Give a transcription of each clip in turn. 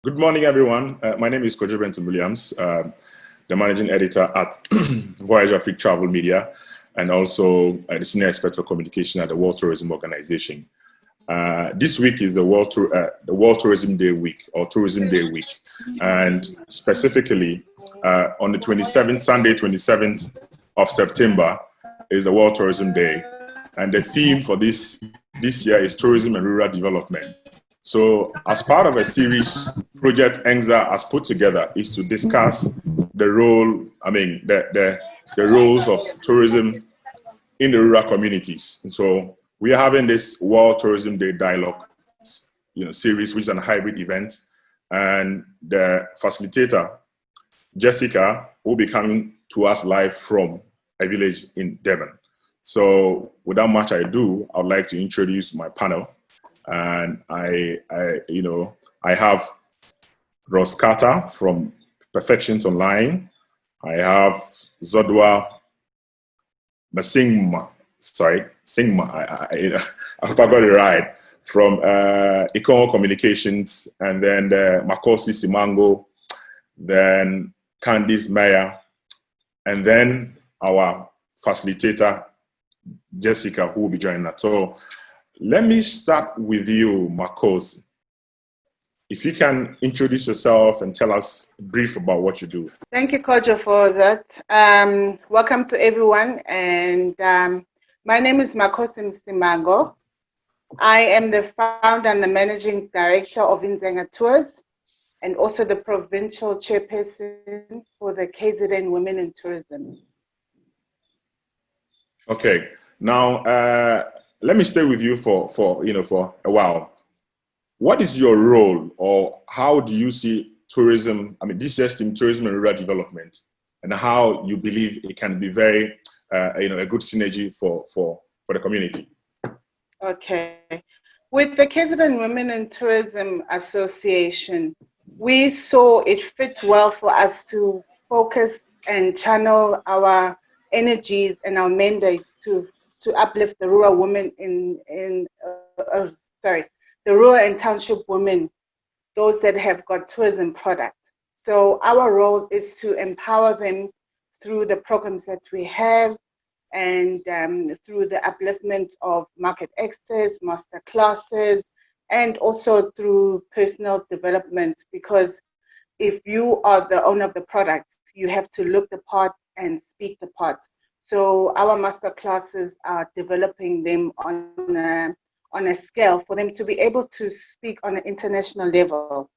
Good morning, everyone. My name is Kojo Benton Williams, the managing editor at Voyage Afrique Travel Media, and also the senior expert for communication at the World Tourism Organization. This week is the World Tourism Day week, or Tourism Day week, and specifically on the 27th, Sunday, 27th of September is the World Tourism Day, and the theme for this year is tourism and rural development. So, as part of a series, Project ENZA has put together is to discuss the role, the roles of tourism in the rural communities. And so, we are having this World Tourism Day dialogue, series, which is a hybrid event, and the facilitator, Jessica, will be coming to us live from a village in Durban. So, without much ado, I would like to introduce my panel. And I have Ross Carter from Perfections Online. I have Zodwa Masingma. I forgot it right, from Econgo Communications, and then Makosi Simango, then Candice Meyer, and then our facilitator, Jessica, who will be joining us. So let me start with you, Makosi. If you can introduce yourself and tell us brief about what you do. Thank you, Kojo, for that. Welcome to everyone. And my name is Makosi Simango. I am the founder and the managing director of ENZA Tours, and also the provincial chairperson for the KZN Women in Tourism. Okay. Now, let me stay with you for a while. What is your role, or how do you see tourism? This year's theme, tourism and rural development, and how you believe it can be very, a good synergy for the community. Okay, with the KZN Women in Tourism Association, we saw it fit well for us to focus and channel our energies and our mandates to uplift the rural women the rural and township women, those that have got tourism products. So our role is to empower them through the programs that we have, and through the upliftment of market access, master classes, and also through personal development, because if you are the owner of the product, you have to look the part and speak the part. So our master classes are developing them on a scale for them to be able to speak on an international level,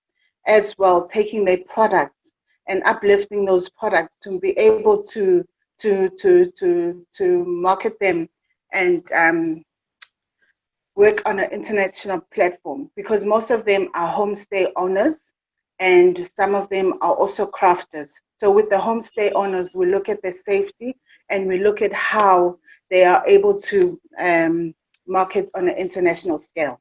as well, taking their products and uplifting those products to be able to market them and work on an international platform, because most of them are homestay owners and some of them are also crafters. So with the homestay owners, we look at the safety and we look at how they are able to market on an international scale.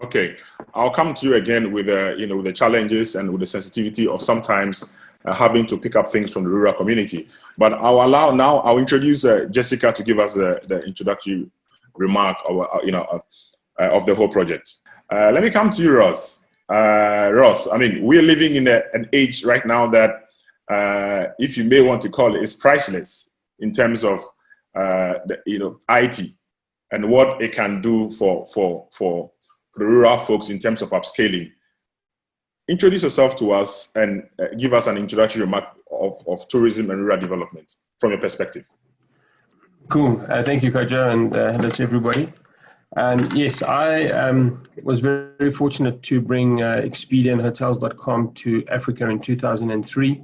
Okay, I'll come to you again with the challenges and with the sensitivity of sometimes having to pick up things from the rural community. But I'll introduce Jessica to give us the introductory remark of the whole project. Let me come to you, Ross. Ross, we're living in an age right now that, if you may want to call it, is priceless in terms of IT and what it can do for the rural folks in terms of upscaling. Introduce yourself to us and give us an introductory remark of tourism and rural development from your perspective. Cool. Thank you, Kojo, and hello to everybody. Yes, I was very fortunate to bring Expedia and Hotels.com to Africa in 2003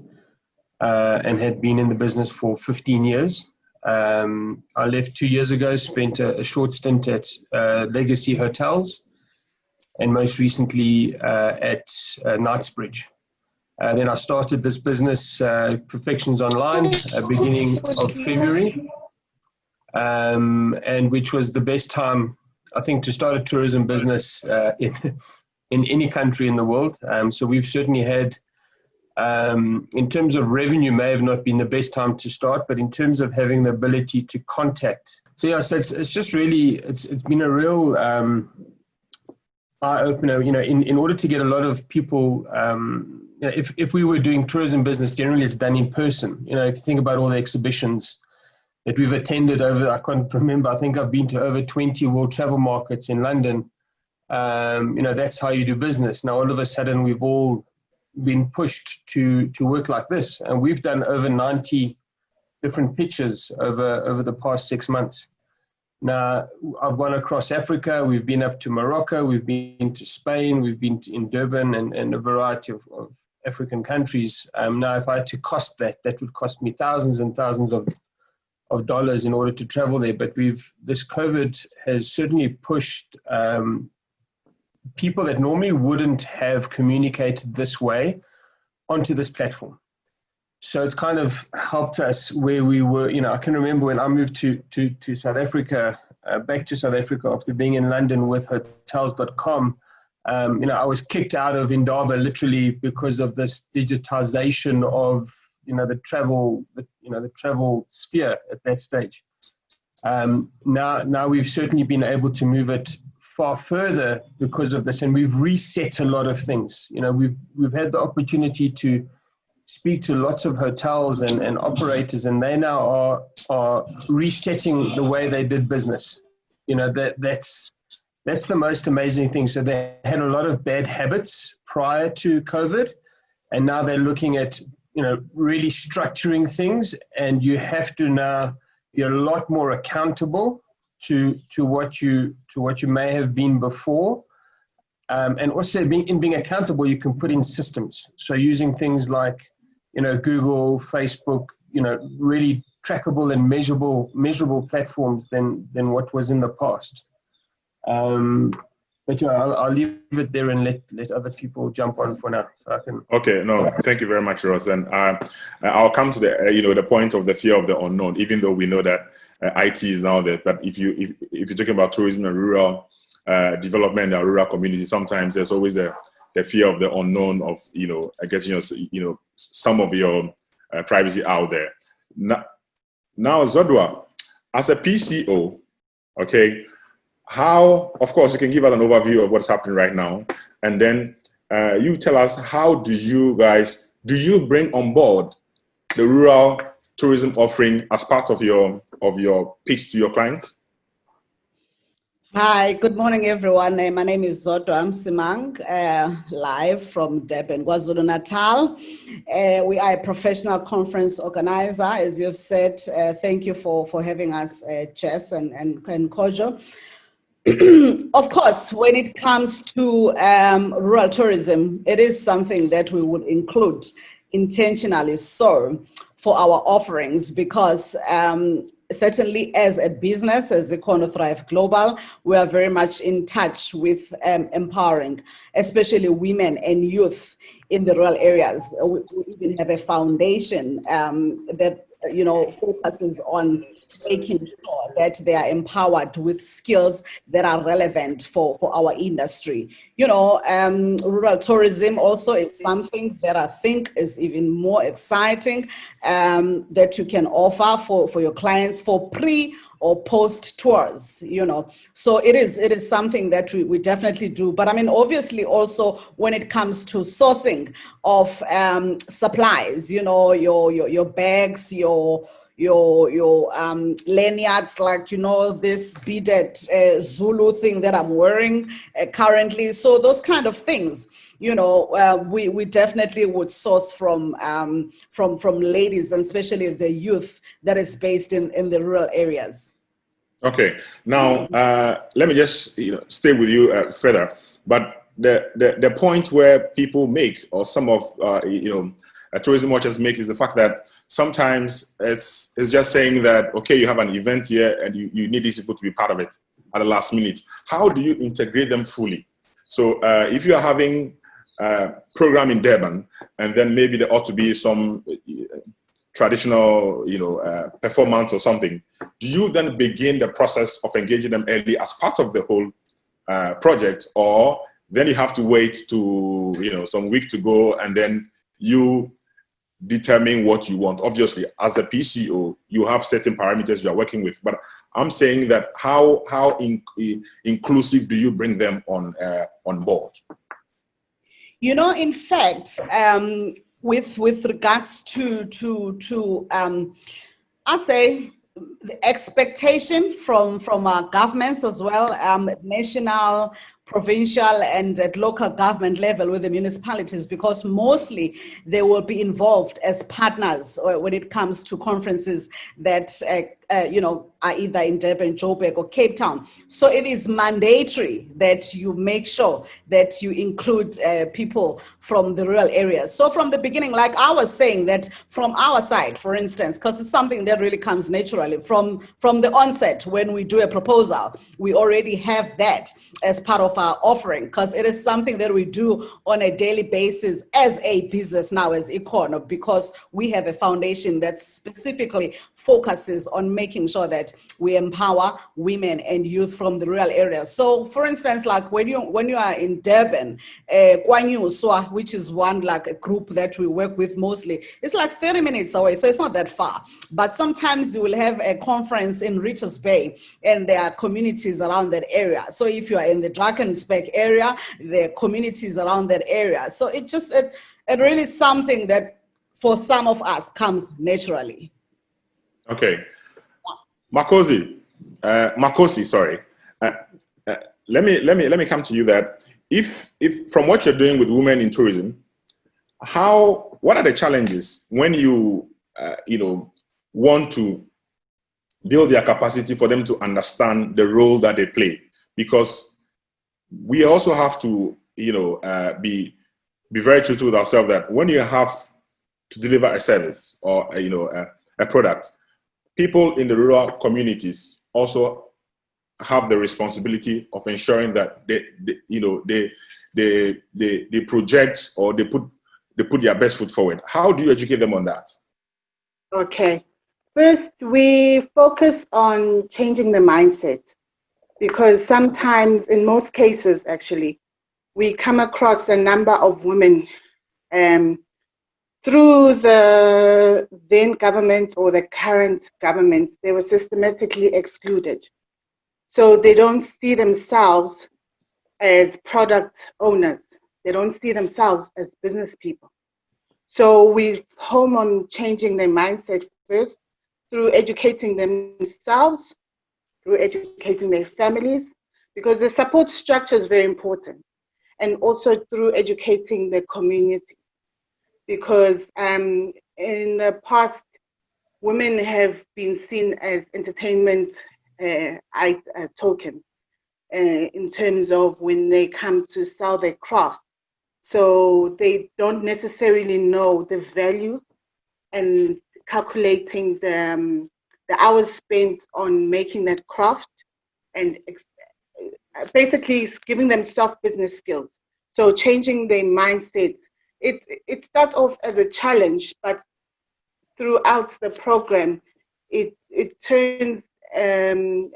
and had been in the business for 15 years. I left 2 years ago, spent a short stint at Legacy Hotels, and most recently at Knightsbridge. Then I started this business, Perfections Online, beginning of February, and which was the best time, I think, to start a tourism business in any country in the world. So we've certainly had, in terms of revenue, may have not been the best time to start, but in terms of having the ability to contact. So yeah, so it's just really, it's been a real eye-opener. In order to get a lot of people, if we were doing tourism business, generally it's done in person. If you think about all the exhibitions that we've attended over, I can't remember, I think I've been to over 20 world travel markets in London. That's how you do business. Now, all of a sudden, we've all been pushed to work like this. And we've done over 90 different pitches over the past 6 months. Now, I've gone across Africa. We've been up to Morocco. We've been to Spain. We've been in Durban and a variety of African countries. Now, if I had to cost that would cost me thousands and thousands of dollars in order to travel there. But this COVID has certainly pushed people that normally wouldn't have communicated this way onto this platform. So it's kind of helped us where we were. I can remember when I moved to South Africa, back to South Africa after being in London with Hotels.com. I was kicked out of Indaba literally because of this digitization of the travel sphere at that stage. Now we've certainly been able to move it far further because of this, and we've reset a lot of things. We've had the opportunity to speak to lots of hotels and operators, and they now are resetting the way they did business. That's the most amazing thing. So they had a lot of bad habits prior to COVID, and now they're looking at really structuring things, and you have to now be a lot more accountable to what you may have been before. And also being accountable, you can put in systems. So using things like, Google, Facebook, really trackable and measurable platforms than what was in the past. But I'll leave it there and let other people jump on for now. So I can. Okay, no, thank you very much, Ross. And I'll come to the the point of the fear of the unknown. Even though we know that IT is now there, but if you're talking about tourism and rural development and rural communities, sometimes there's always the fear of the unknown of getting some of your privacy out there. Now, Zodwa, as a PCO, okay. How, of course, you can give us an overview of what's happening right now, and then you tell us how do you bring on board the rural tourism offering as part of your pitch to your clients? Hi, good morning, everyone. My name is Zodwa Msimang, live from Durban, KwaZulu-Natal. We are a professional conference organizer, as you've said. Thank you for having us, Jess and Kojo. Of course, when it comes to rural tourism, it is something that we would include intentionally so for our offerings, because certainly as a business, as EconoThrive Global, we are very much in touch with empowering, especially women and youth in the rural areas. We even have a foundation that focuses on making sure that they are empowered with skills that are relevant for our industry. Rural tourism also is something that I think is even more exciting that you can offer for your clients for pre or post tours, So it is something that we definitely do. But I mean, obviously also when it comes to sourcing of supplies, your bags, your lanyards, like, this beaded Zulu thing that I'm wearing currently. So those kind of things, we definitely would source from ladies, and especially the youth that is based in the rural areas. Okay. Now, let me just stay with you further. But the point where people make, or some of tourism watchers make, is the fact that sometimes it's just saying that, okay, you have an event here and you need these people to be part of it at the last minute. How do you integrate them fully? So if you are having a program in Durban, and then maybe there ought to be some traditional, performance or something, do you then begin the process of engaging them early as part of the whole project, or then you have to wait to, some week to go, and then you determine what you want? Obviously, as a PCO, you have certain parameters you are working with, but I'm saying that how inclusive do you bring them on board? You know, in fact, with regards to I say the expectation from our governments as well, national, provincial, and at local government level with the municipalities, because mostly they will be involved as partners when it comes to conferences that are either in Durban, Joburg, or Cape Town. So it is mandatory that you make sure that you include people from the rural areas. So from the beginning, like I was saying, that from our side, for instance, because it's something that really comes naturally from the onset, when we do a proposal, we already have that as part of our offering, because it is something that we do on a daily basis as a business now, as Econo, because we have a foundation that specifically focuses on making sure that we empower women and youth from the rural areas. So for instance, like when you are in Durban, Kwanyuswa, which is one like a group that we work with mostly, it's like 30 minutes away, so it's not that far. But sometimes you will have a conference in Richards Bay and there are communities around that area. So if you are in the Drakensberg area, there are communities around that area. So it really is something that for some of us comes naturally. Okay. Makosi, sorry. Let me come to you that if from what you're doing with women in tourism, what are the challenges when you want to build their capacity for them to understand the role that they play? Because we also have to be very truthful with ourselves that when you have to deliver a service or a product, people in the rural communities also have the responsibility of ensuring that they project or they put their best foot forward. How do you educate them on that? Okay. First, we focus on changing the mindset, because sometimes, in most cases actually, we come across a number of women through the then government or the current government. They were systematically excluded. So they don't see themselves as product owners. They don't see themselves as business people. So we home on changing their mindset first through educating themselves, through educating their families, because the support structure is very important, and also through educating the community. Because in the past, women have been seen as entertainment token in terms of when they come to sell their craft. So they don't necessarily know the value and calculating the hours spent on making that craft, and basically giving them soft business skills. So changing their mindsets. It starts off as a challenge, but throughout the program, it turns and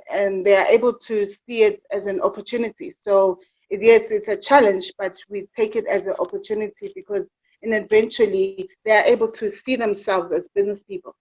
they are able to see it as an opportunity. So yes, it's a challenge, but we take it as an opportunity, because eventually they are able to see themselves as business people,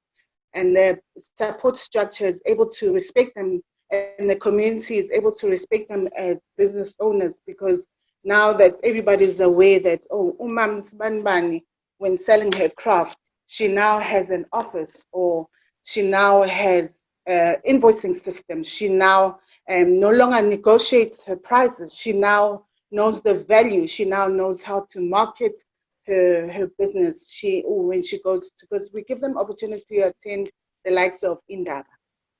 and the support structure is able to respect them, and the community is able to respect them as business owners, because now that everybody is aware that, Umam Sbanbani, when selling her craft, she now has an office, or she now has invoicing system. She now no longer negotiates her prices. She now knows the value. She now knows how to market her business. When she goes, because we give them opportunity to attend the likes of Indaba.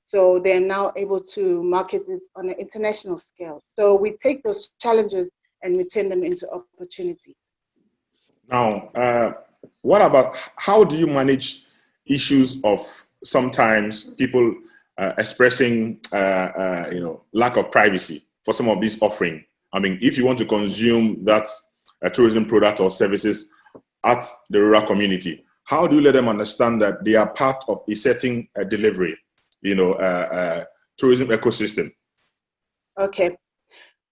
So they're now able to market it on an international scale. So we take those challenges and we turn them into opportunity. Now, what about, how do you manage issues of sometimes people expressing, lack of privacy for some of these offering? I mean, if you want to consume that tourism product or services at the rural community, how do you let them understand that they are part of a certain delivery, tourism ecosystem? Okay.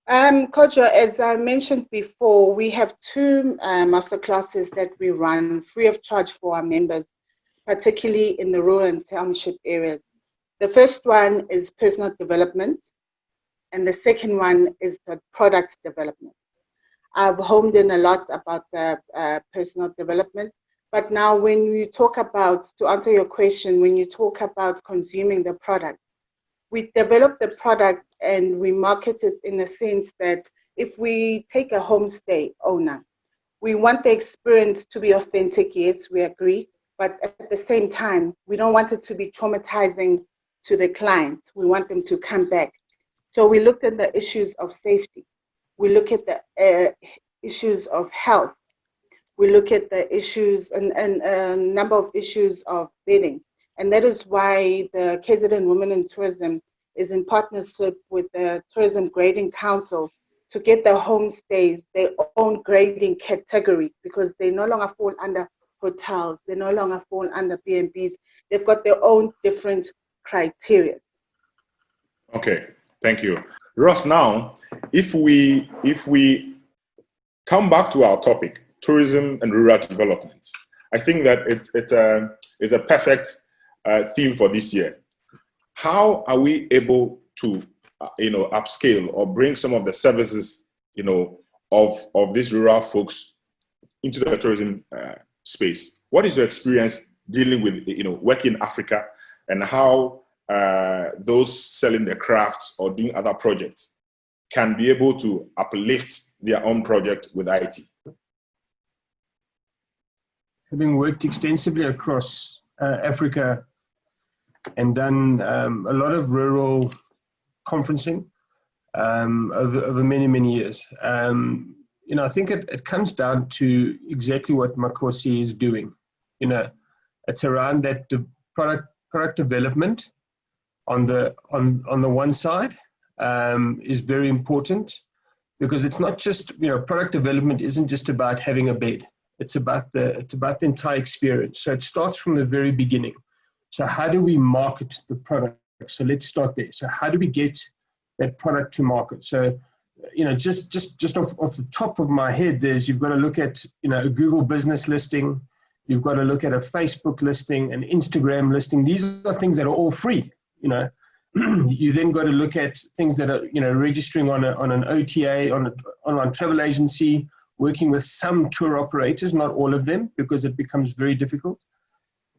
Kojo, as I mentioned before, we have two master classes that we run free of charge for our members, particularly in the rural and township areas. The first one is personal development, and the second one is the product development. I've homed in a lot about the personal development, but now when you talk about, to answer your question, when you talk about consuming the product, we develop the product and we market it in the sense that if we take a homestay owner, we want the experience to be authentic, yes, we agree, but at the same time, we don't want it to be traumatizing to the client. We want them to come back. So we looked at the issues of safety. We look at the issues of health. We look at the issues and a number of issues of bedding. And that is why the KZN Women in Tourism is in partnership with the Tourism Grading Council to get the homestays their own grading category, because they no longer fall under hotels, they no longer fall under B&Bs. They've got their own different criteria. Okay, thank you. Ross, now, if we come back to our topic, tourism and rural development, I think that it's a perfect theme for this year. How are we able to, upscale or bring some of the services, of these rural folks into the tourism space? What is your experience dealing with, working in Africa, and how those selling their crafts or doing other projects can be able to uplift their own project with IT? Having worked extensively across Africa and done a lot of rural conferencing over many, many years, I think it comes down to exactly what Makosi is doing. It's around that product development on the one side is very important, because it's not just, product development isn't just about having a bed. It's about the entire experience. So it starts from the very beginning. So how do we market the product? So let's start there. So how do we get that product to market? So, just off the top of my head, you've got to look at, a Google business listing. You've got to look at a Facebook listing, an Instagram listing. These are things that are all free, You then got to look at things that are, registering on an OTA, on an online travel agency, working with some tour operators, not all of them, because it becomes very difficult.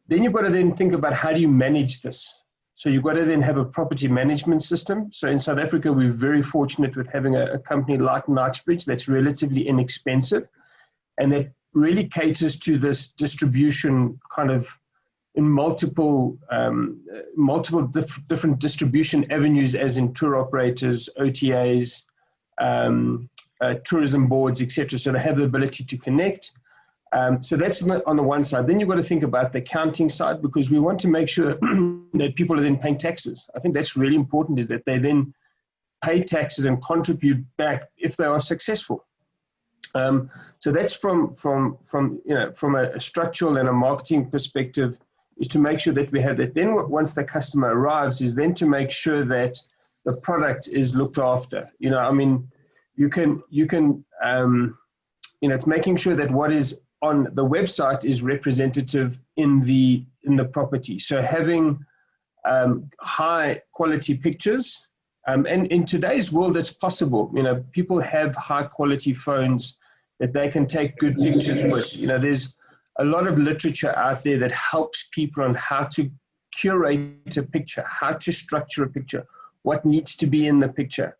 Then you've got to then think about, how do you manage this? So you've got to then have a property management system. So in South Africa, we're very fortunate with having a company like Knightsbridge that's relatively inexpensive, and that really caters to this distribution kind of in multiple different distribution avenues, as in tour operators, OTAs, tourism boards, etc. So they have the ability to connect. So that's on the one side. Then you've got to think about the accounting side, because we want to make sure that people are then paying taxes. I think that's really important, is that they then pay taxes and contribute back if they are successful. So that's from a structural and a marketing perspective, is to make sure that we have that. Then once the customer arrives, is then to make sure that the product is looked after. It's making sure that what is on the website is representative in the property. So having high quality pictures, and in today's world, it's possible. People have high quality phones that they can take good pictures with. There's a lot of literature out there that helps people on how to curate a picture, how to structure a picture, what needs to be in the picture.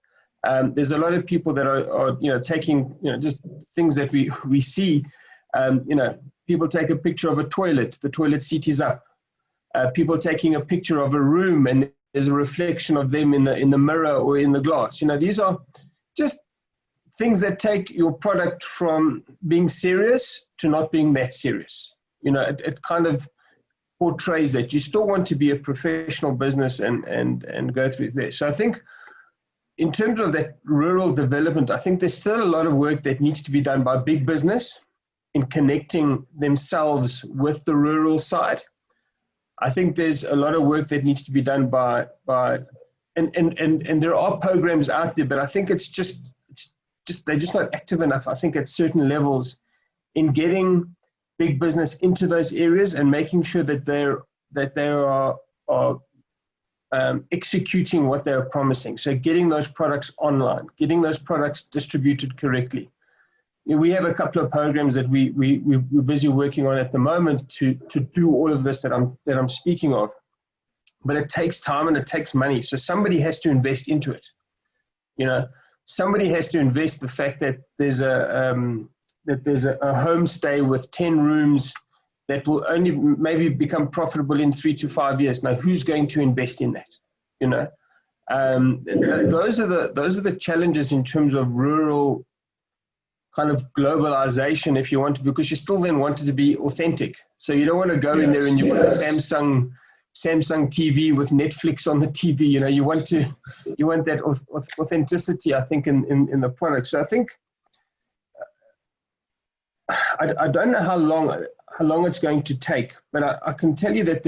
There's a lot of people that are taking, just things that we see. People take a picture of a toilet, the toilet seat is up. People taking a picture of a room, and there's a reflection of them in the mirror or in the glass. These are just things that take your product from being serious to not being that serious. It kind of portrays that you still want to be a professional business and go through there. So I think, in terms of that rural development, I think there's still a lot of work that needs to be done by big business in connecting themselves with the rural side. I think there's a lot of work that needs to be done and there are programs out there, but I think it's just they're just not active enough, I think, at certain levels in getting big business into those areas and making sure that they are executing what they're promising. So getting those products online, getting those products distributed correctly. We have a couple of programs that we're busy working on at the moment to do all of this that I'm speaking of. But it takes time and it takes money. So somebody has to invest into it. Somebody has to invest the fact that there's a homestay with 10 rooms that will only maybe become profitable in 3 to 5 years. Now, who's going to invest in that? Those are the challenges in terms of rural kind of globalization, if you want to, because you still then want it to be authentic. So you don't want to go in there and you put a Samsung TV with Netflix on the TV. You want that authenticity, I think, in the product. So I think I don't know how long it's going to take, but I can tell you that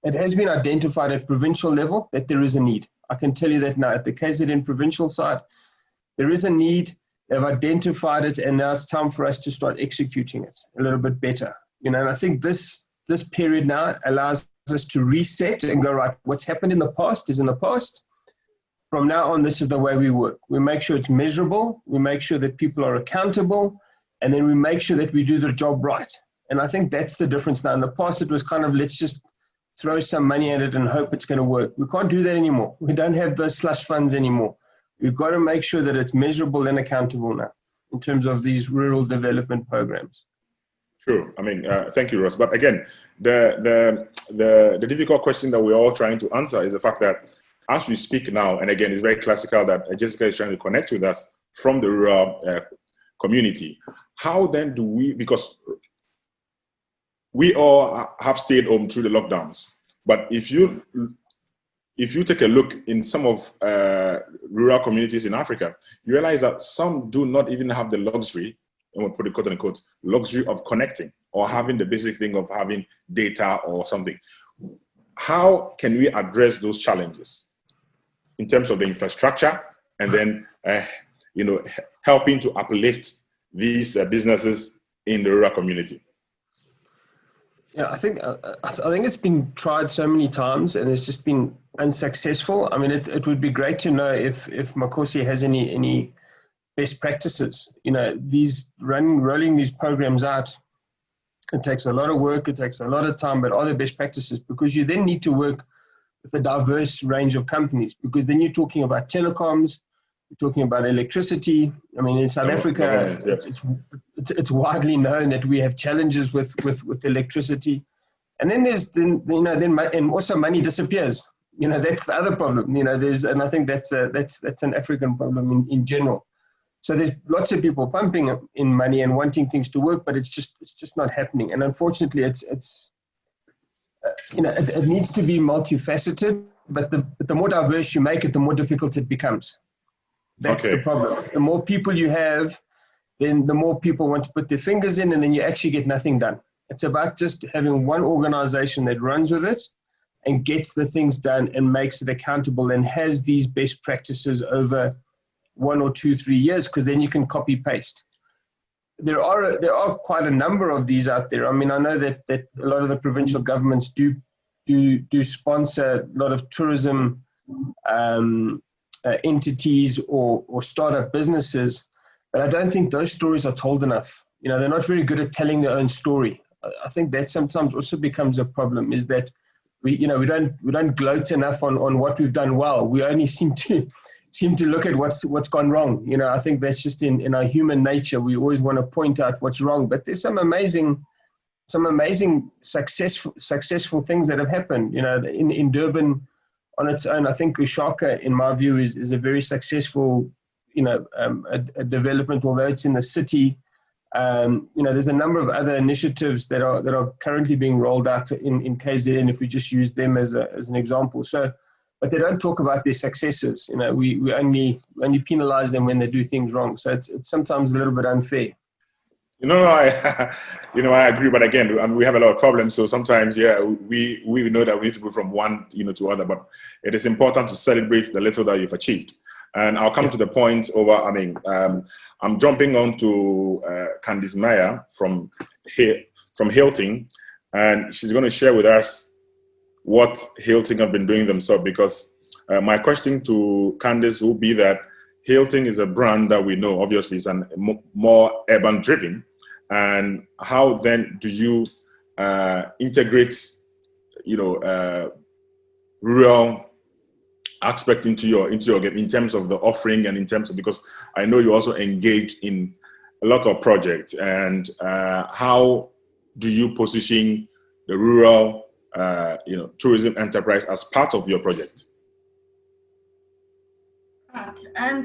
it has been identified at provincial level that there is a need. I can tell you that now at the KZN provincial side, there is a need. They've identified it, and now it's time for us to start executing it a little bit better. And I think this period now allows us to reset and go, right, what's happened in the past is in the past. From now on, this is the way we work. We make sure it's measurable. We make sure that people are accountable. And then we make sure that we do the job right. And I think that's the difference now. In the past, it was kind of, let's just throw some money at it and hope it's going to work. We can't do that anymore. We don't have those slush funds anymore. We've got to make sure that it's measurable and accountable now in terms of these rural development programs. Sure. I mean, thank you, Ross. But again, the difficult question that we're all trying to answer is the fact that as we speak now, and again, it's very classical that Jessica is trying to connect with us from the rural community. How then do we, because we all have stayed home through the lockdowns, but if you take a look in some of rural communities in Africa, you realize that some do not even have the luxury, and we'll put it quote unquote, luxury of connecting or having the basic thing of having data or something. How can we address those challenges in terms of the infrastructure and then, helping to uplift these businesses in the rural community? Yeah, I think it's been tried so many times and it's just been unsuccessful. I mean, it would be great to know if Makosi has any best practices. Rolling these programs out, it takes a lot of work, it takes a lot of time, but are there best practices? Because you then need to work with a diverse range of companies, because then you're talking about telecoms, you're talking about electricity. I mean, in South Africa, it's widely known that we have challenges with electricity, and then and also money disappears. That's the other problem. And I think that's an African problem in general. So there's lots of people pumping in money and wanting things to work, but it's just not happening. And unfortunately, it needs to be multifaceted. But the more diverse you make it, the more difficult it becomes. That's the problem. The more people you have, then the more people want to put their fingers in, and then you actually get nothing done. It's about just having one organization that runs with it and gets the things done and makes it accountable and has these best practices over 1 or 2, 3 years, because then you can copy paste. There are quite a number of these out there. I mean, I know that a lot of the provincial governments do sponsor a lot of tourism entities or startup businesses, but I don't think those stories are told enough. They're not very good at telling their own story. I think that sometimes also becomes a problem, is that we don't gloat enough on what we've done well. We only seem to look at what's gone wrong. I think that's just in our human nature. We always want to point out what's wrong, but there's some amazing successful things that have happened. In Durban on its own, I think Ushaka, in my view, is a very successful a development, although it's in the city. There's a number of other initiatives that are currently being rolled out in KZN, if we just use them as an example. So, but they don't talk about their successes. We only penalize them when they do things wrong. So it's sometimes a little bit unfair. I agree. But again, we have a lot of problems. So sometimes, we know that we need to go from one, to other. But it is important to celebrate the little that you've achieved. And I'll come to the point over, I'm jumping on to Candice Meyer from Hilton, and she's going to share with us what Hilton have been doing themselves, because my question to Candice will be that Hilton is a brand that we know, obviously, is more urban driven. And how then do you integrate, rural aspect into your game in terms of the offering and in terms of, because I know you also engage in a lot of projects, and how do you position the rural tourism enterprise as part of your project? Right.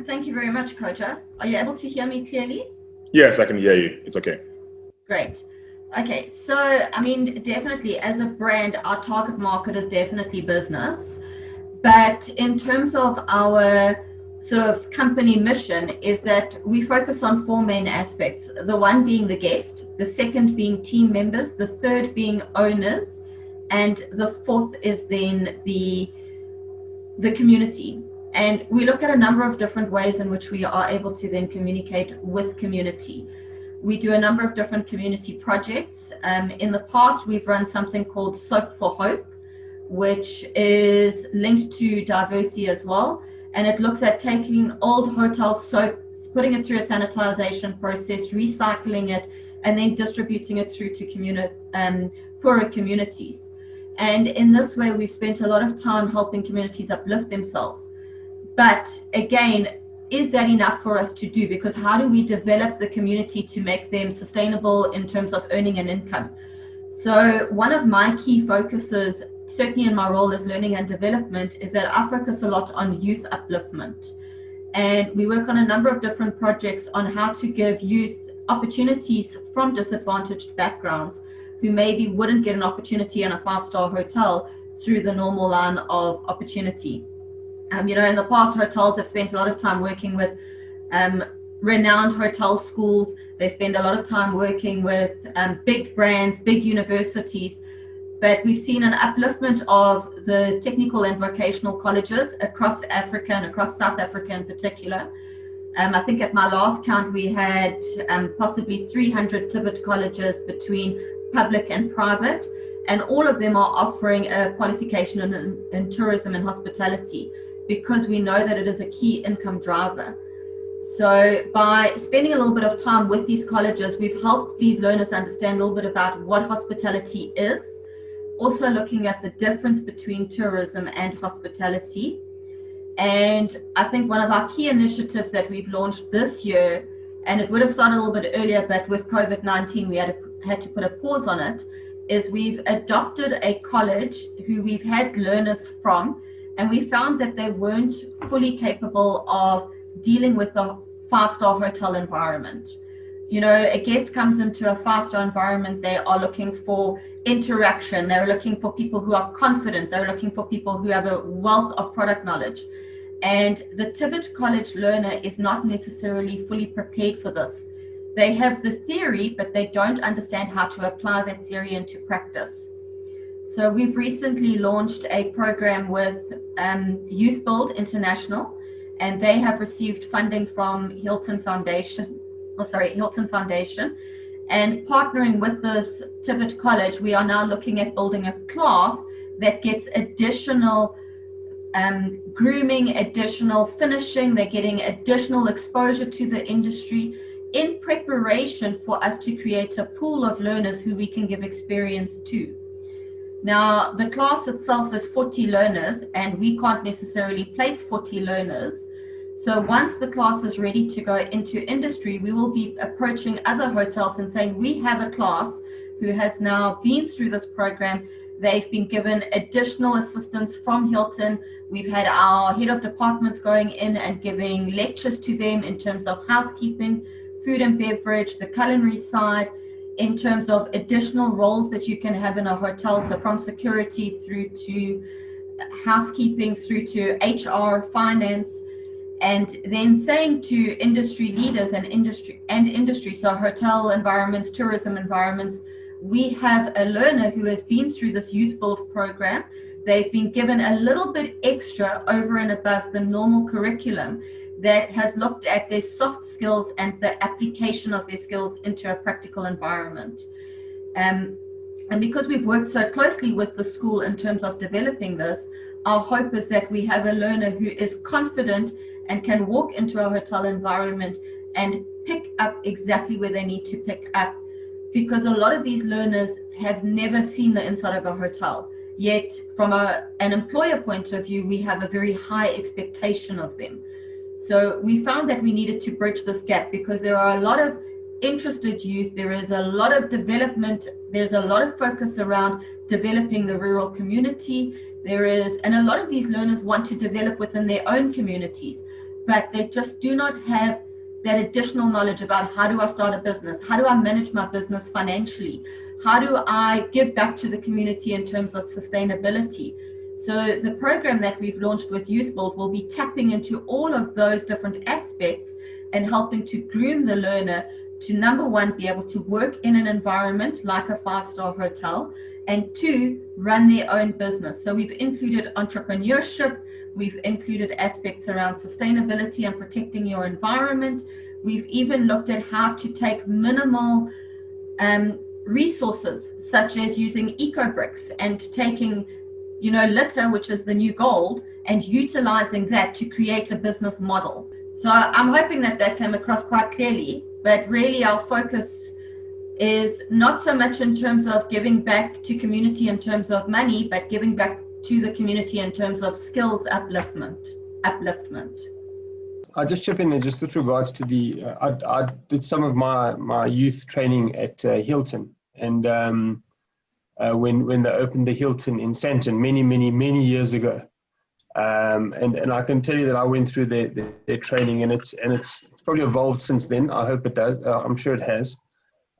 Thank you very much, Koja. Are you able to hear me clearly? Yes, I can hear you. It's okay. Great. Okay, so definitely as a brand, our target market is definitely business. But in terms of our sort of company mission is that we focus on 4 main aspects. The one being the guest, the second being team members, the third being owners, and the fourth is then the community. And we look at a number of different ways in which we are able to then communicate with community. We do a number of different community projects. In the past, we've run something called Soap for Hope, which is linked to diversity as well. And it looks at taking old hotel soap, putting it through a sanitization process, recycling it, and then distributing it through to poorer communities. And in this way, we've spent a lot of time helping communities uplift themselves. But again, is that enough for us to do? Because how do we develop the community to make them sustainable in terms of earning an income? So one of my key focuses, certainly in my role as learning and development, is that I focus a lot on youth upliftment. And we work on a number of different projects on how to give youth opportunities from disadvantaged backgrounds who maybe wouldn't get an opportunity in a 5-star hotel through the normal line of opportunity. In the past, hotels have spent a lot of time working with renowned hotel schools. They spend a lot of time working with big brands, big universities. But we've seen an upliftment of the technical and vocational colleges across Africa and across South Africa in particular. I think at my last count, we had possibly 300 TVET colleges between public and private, and all of them are offering a qualification in tourism and hospitality, because we know that it is a key income driver. So by spending a little bit of time with these colleges, we've helped these learners understand a little bit about what hospitality is, also looking at the difference between tourism and hospitality. And I think one of our key initiatives that we've launched this year, and it would have started a little bit earlier, but with COVID-19, we had to put a pause on it, is we've adopted a college who we've had learners from, and we found that they weren't fully capable of dealing with the 5-star hotel environment. A guest comes into a 5-star environment, they are looking for interaction, they're looking for people who are confident, they're looking for people who have a wealth of product knowledge. And the TVET college learner is not necessarily fully prepared for this. They have the theory, but they don't understand how to apply that theory into practice. So we've recently launched a program with Youth Build International, and they have received funding from Hilton Foundation. And partnering with this TVET college, we are now looking at building a class that gets additional grooming, additional finishing. They're getting additional exposure to the industry in preparation for us to create a pool of learners who we can give experience to. Now, the class itself is 40 learners, and we can't necessarily place 40 learners. So once the class is ready to go into industry, we will be approaching other hotels and saying, we have a class who has now been through this program. They've been given additional assistance from Hilton. We've had our head of departments going in and giving lectures to them in terms of housekeeping, food and beverage, the culinary side, in terms of additional roles that you can have in a hotel. So from security through to housekeeping, through to HR, finance, and then saying to industry leaders and industry, so hotel environments, tourism environments, we have a learner who has been through this Youth Build program they've been given a little bit extra over and above the normal curriculum that has looked at their soft skills and the application of their skills into a practical environment. And because we've worked so closely with the school in terms of developing this, our hope is that we have a learner who is confident and can walk into a hotel environment and pick up exactly where they need to pick up, because a lot of these learners have never seen the inside of a hotel. Yet from an employer point of view, we have a very high expectation of them. So we found that we needed to bridge this gap, because there are a lot of interested youth, there is a lot of development, there's a lot of focus around developing the rural community, and a lot of these learners want to develop within their own communities, but they just do not have that additional knowledge about how do I start a business, how do I manage my business financially, how do I give back to the community in terms of sustainability. So the program that we've launched with Youth Build will be tapping into all of those different aspects and helping to groom the learner to, number one, be able to work in an environment like a 5-star hotel, and 2, run their own business. So we've included entrepreneurship, we've included aspects around sustainability and protecting your environment. We've even looked at how to take minimal resources, such as using eco bricks and taking, litter, which is the new gold, and utilizing that to create a business model. So I'm hoping that came across quite clearly, but really our focus is not so much in terms of giving back to community in terms of money, but giving back to the community in terms of skills upliftment. I'll just chip in there just with regards to the, I did some of my youth training at Hilton, and when they opened the Hilton in Sandton many years ago. And I can tell you that I went through their training, and it's probably evolved since then. I hope it does. I'm sure it has.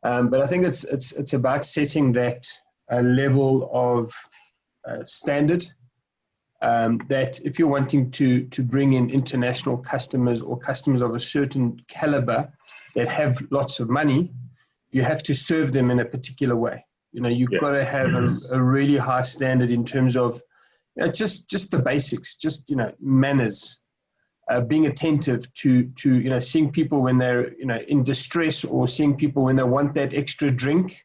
But I think it's about setting that level of standard, that if you're wanting to bring in international customers or customers of a certain caliber that have lots of money, you have to serve them in a particular way. You've got to have a really high standard in terms of just the basics, just manners, being attentive to seeing people when they're in distress, or seeing people when they want that extra drink,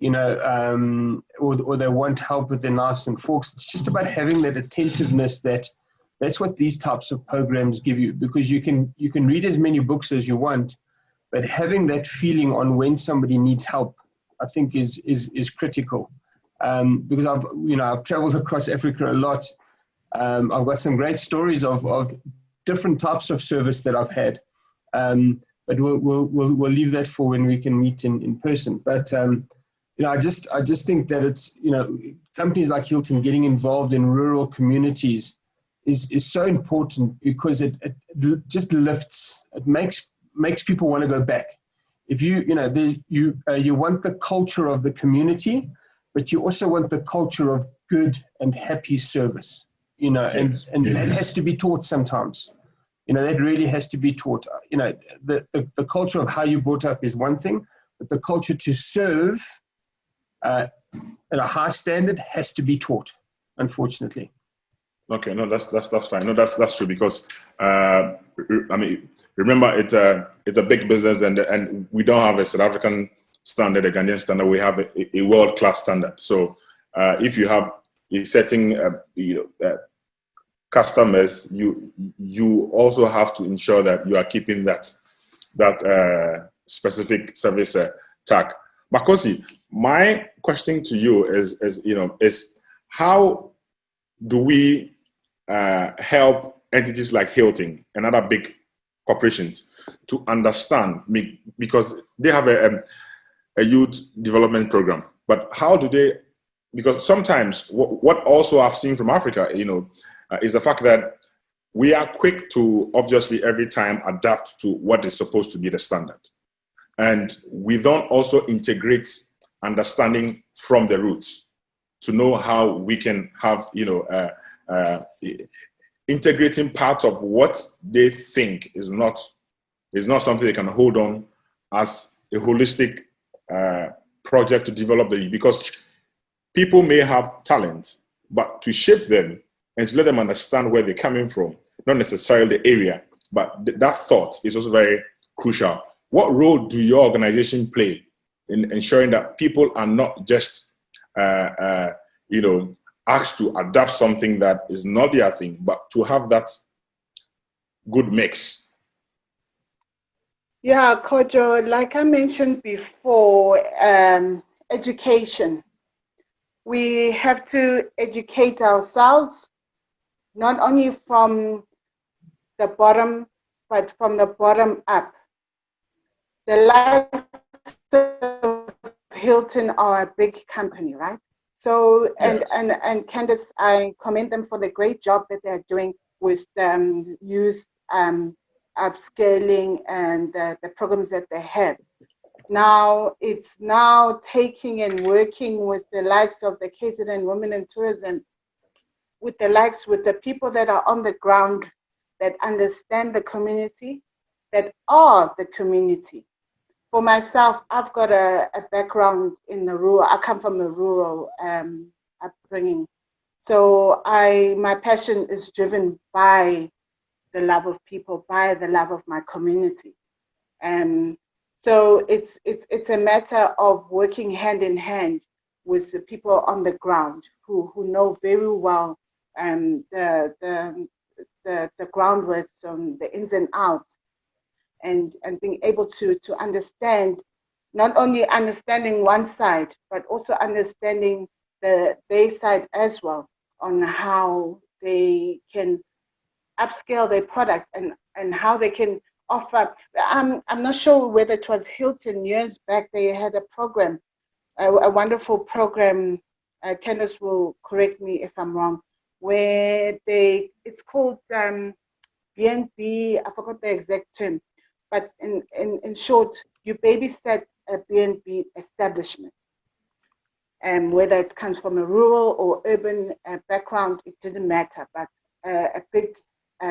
or they want help with their knives and forks. It's just about having that attentiveness. That's what these types of programs give you, because you can read as many books as you want, but having that feeling on when somebody needs help, I think is critical. Because I've traveled across Africa a lot. I've got some great stories of different types of service that I've had. But we'll leave that for when we can meet in person. But I just think that it's companies like Hilton getting involved in rural communities is so important, because it just lifts. It makes people want to go back. If you want the culture of the community, but you also want the culture of good and happy service, and that has to be taught sometimes. That really has to be taught. The culture of how you brought up is one thing, but the culture to serve at a high standard has to be taught, unfortunately. Okay, no, that's fine. No, that's true, because remember it's a big business, and we don't have a South African standard, a Ghanaian standard. We have a world-class standard. So if you have a setting, customers, you also have to ensure that you are keeping that specific service tag. Makosi, my question to you is how do we help entities like Hilton and other big corporations to understand me, because they have a youth development program, but how do they? Because sometimes what also I've seen from Africa, is the fact that we are quick to obviously every time adapt to what is supposed to be the standard. And we don't also integrate understanding from the roots to know how we can have, integrating part of what they think is not something they can hold on as a holistic project to develop because people may have talent, but to shape them and to let them understand where they're coming from, not necessarily the area, but that thought is also very crucial. What role do your organization play in ensuring that people are not just, asked to adapt something that is not their thing, but to have that good mix? Yeah, Kojo, like I mentioned before, education. We have to educate ourselves, not only from the bottom, but from the bottom up. The likes of Hilton are a big company, right? So, and Candace, I commend them for the great job that they're doing with youth upscaling and the programs that they have. Now, it's now taking and working with the likes of the KZN Women in Tourism, with the people that are on the ground, that understand the community, that are the community. For myself, I've got a background in the rural. I come from a rural upbringing. So my passion is driven by the love of people, by the love of my community. So it's a matter of working hand in hand with the people on the ground who know very well the groundworks, the ins and outs, and being able to understand, not only understanding one side, but also understanding their side as well, on how they can upscale their products and how they can offer. I'm not sure whether it was Hilton years back, they had a program, a wonderful program, Candace will correct me if I'm wrong, where it's called B&B, I forgot the exact term, but in short, you babysit a B&B establishment. And whether it comes from a rural or urban background, it didn't matter, but a big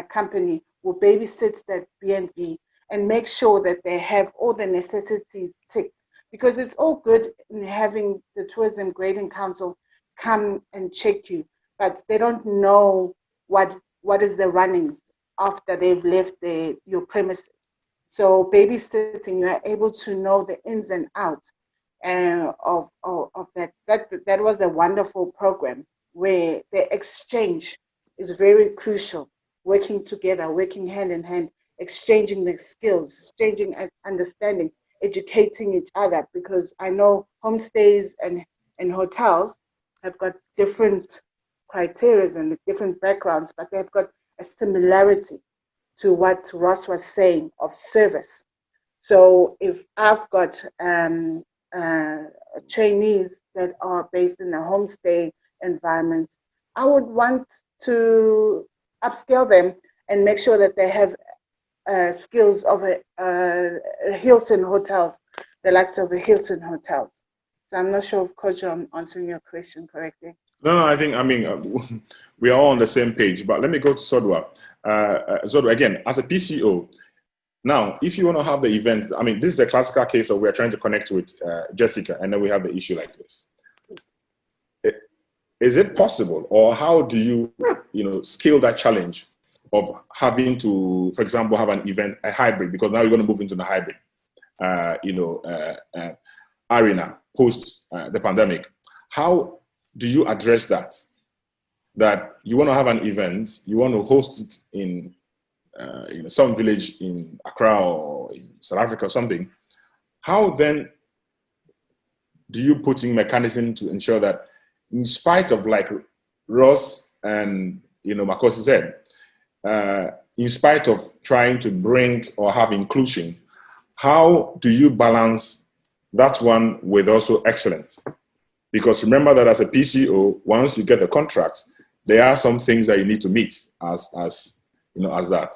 company will babysit that B&B and make sure that they have all the necessities ticked. Because it's all good in having the Tourism Grading Council come and check you, but they don't know what is the runnings after they've left your premises. So babysitting, you are able to know the ins and outs of that. That was a wonderful program where the exchange is very crucial. Working together, working hand in hand, exchanging the skills, exchanging understanding, educating each other, because I know homestays and hotels have got different criteria and different backgrounds, but they've got a similarity to what Ross was saying of service. So if I've got trainees that are based in a homestay environment, I would want to upscale them and make sure that they have skills of Hilton hotels, the likes of a Hilton hotels. So I'm not sure if Coach, I'm answering your question correctly. No, I mean, we are all on the same page, but let me go to Sodwa. Sodwa, again, as a PCO, now, if you want to have the event, I mean, this is a classical case of we're trying to connect with Jessica, and then we have the issue like this. Is it possible, or how do you, scale that challenge of having to, for example, have an event, a hybrid, because now you're going to move into the hybrid, arena post the pandemic. How do you address that? That you want to have an event, you want to host it in some village in Accra or in South Africa or something. How then do you put in mechanism to ensure that, in spite of, like Ross and Makosi said, in spite of trying to bring or have inclusion, how do you balance that one with also excellence? Because remember that as a PCO, once you get the contract, there are some things that you need to meet as that.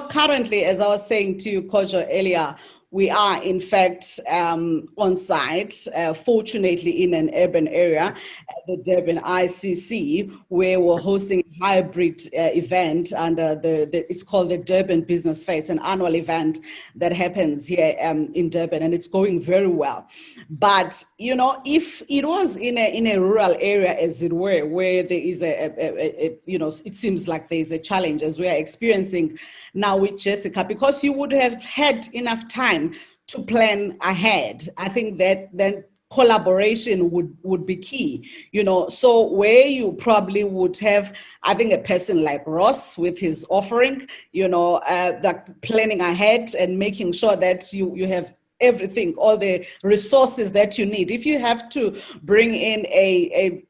Currently, as I was saying to you, Kojo, earlier, we are in fact on site, fortunately in an urban area at the Durban ICC, where we're hosting a hybrid event under it's called the Durban Business Fair. It's an annual event that happens here in Durban, and it's going very well. But, you know, if it was in a rural area, as it were, where there is it seems like there is a challenge, as we are experiencing now with Jessica, because you would have had enough time to plan ahead. I think that then collaboration would be key, you know. So where you probably would have, I think, a person like Ross with his offering, you know, that planning ahead and making sure that you have everything, all the resources that you need. If you have to bring in a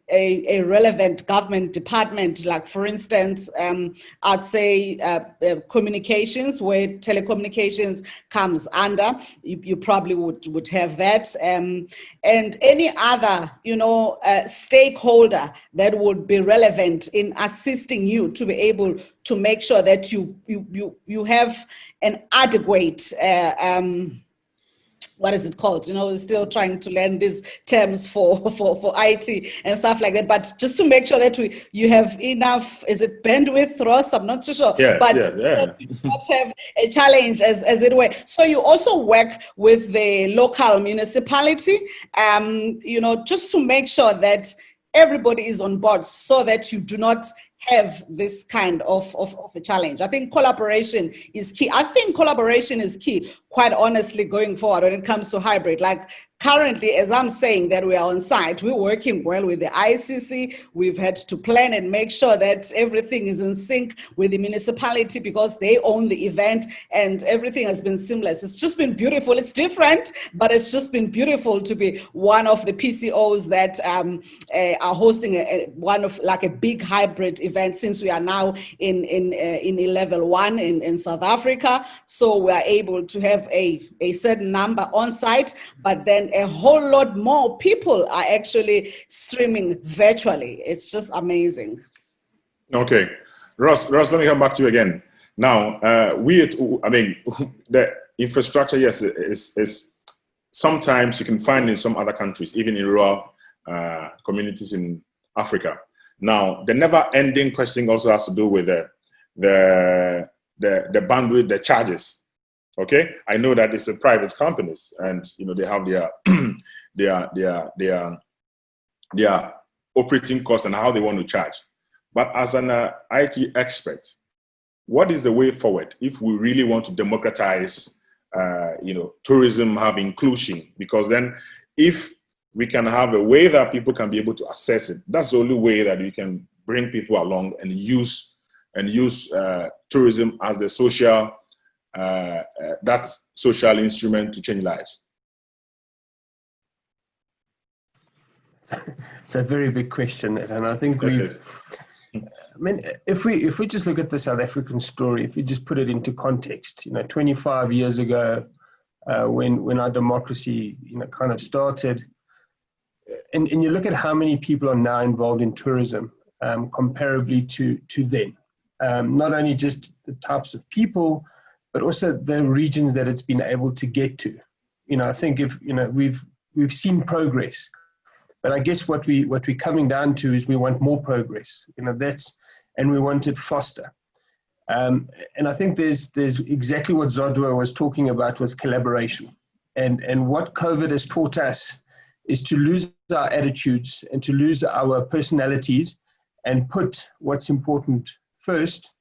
relevant government department, like for instance, I'd say communications, where telecommunications comes under, you probably would have that, and any other, you know, stakeholder that would be relevant in assisting you to be able to make sure that you have an adequate what is it called? You know, we're still trying to learn these terms for IT and stuff like that. But just to make sure that you have enough, is it bandwidth, Ross? I'm not too sure. Yeah. You not have a challenge as it were. So you also work with the local municipality, you know, just to make sure that everybody is on board so that you do not have this kind of a challenge. I think collaboration is key. I think collaboration is key, quite honestly, going forward when it comes to hybrid. Like currently, as I'm saying that we are on site, we're working well with the ICC. We've had to plan and make sure that everything is in sync with the municipality because they own the event, and everything has been seamless. It's just been beautiful. It's different, but it's just been beautiful to be one of the PCOs that are hosting one of like a big hybrid event, since we are now in level 1 in South Africa. So we are able to have a certain number on site, but then a whole lot more people are actually streaming virtually. It's just amazing. Okay. Ross, let me come back to you again. Now, the infrastructure, yes, is sometimes you can find in some other countries, even in rural communities in Africa. Now, the never-ending question also has to do with the bandwidth, the charges. Okay, I know that it's a private companies, and you know they have their operating costs and how they want to charge. But as an IT expert, what is the way forward if we really want to democratize, tourism, have inclusion? Because then, if we can have a way that people can be able to access it, that's the only way that we can bring people along and use tourism as the social. That social instrument to change lives. It's a very big question, and I think if we just look at the South African story, if you just put it into context, 25 years ago, when our democracy, kind of started, and you look at how many people are now involved in tourism, comparably to then, not only just the types of people, but also the regions that it's been able to get to. I think we've seen progress, but I guess what we're coming down to is we want more progress. And we want it faster. And I think there's exactly what Zodwa was talking about was collaboration. And what COVID has taught us is to lose our attitudes and to lose our personalities and put what's important first.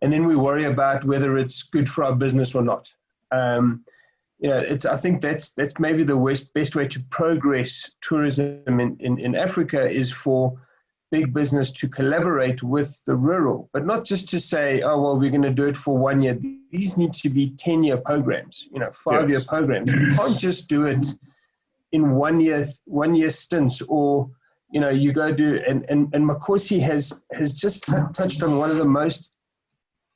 And then we worry about whether it's good for our business or not. I think that's maybe the best way to progress tourism in Africa is for big business to collaborate with the rural, but not just to say, oh, well, we're going to do it for 1 year. These need to be 10-year programs, 5-year programs. You can't just do it in 1 year stints, or, you go do, and Makosi has just touched on one of the most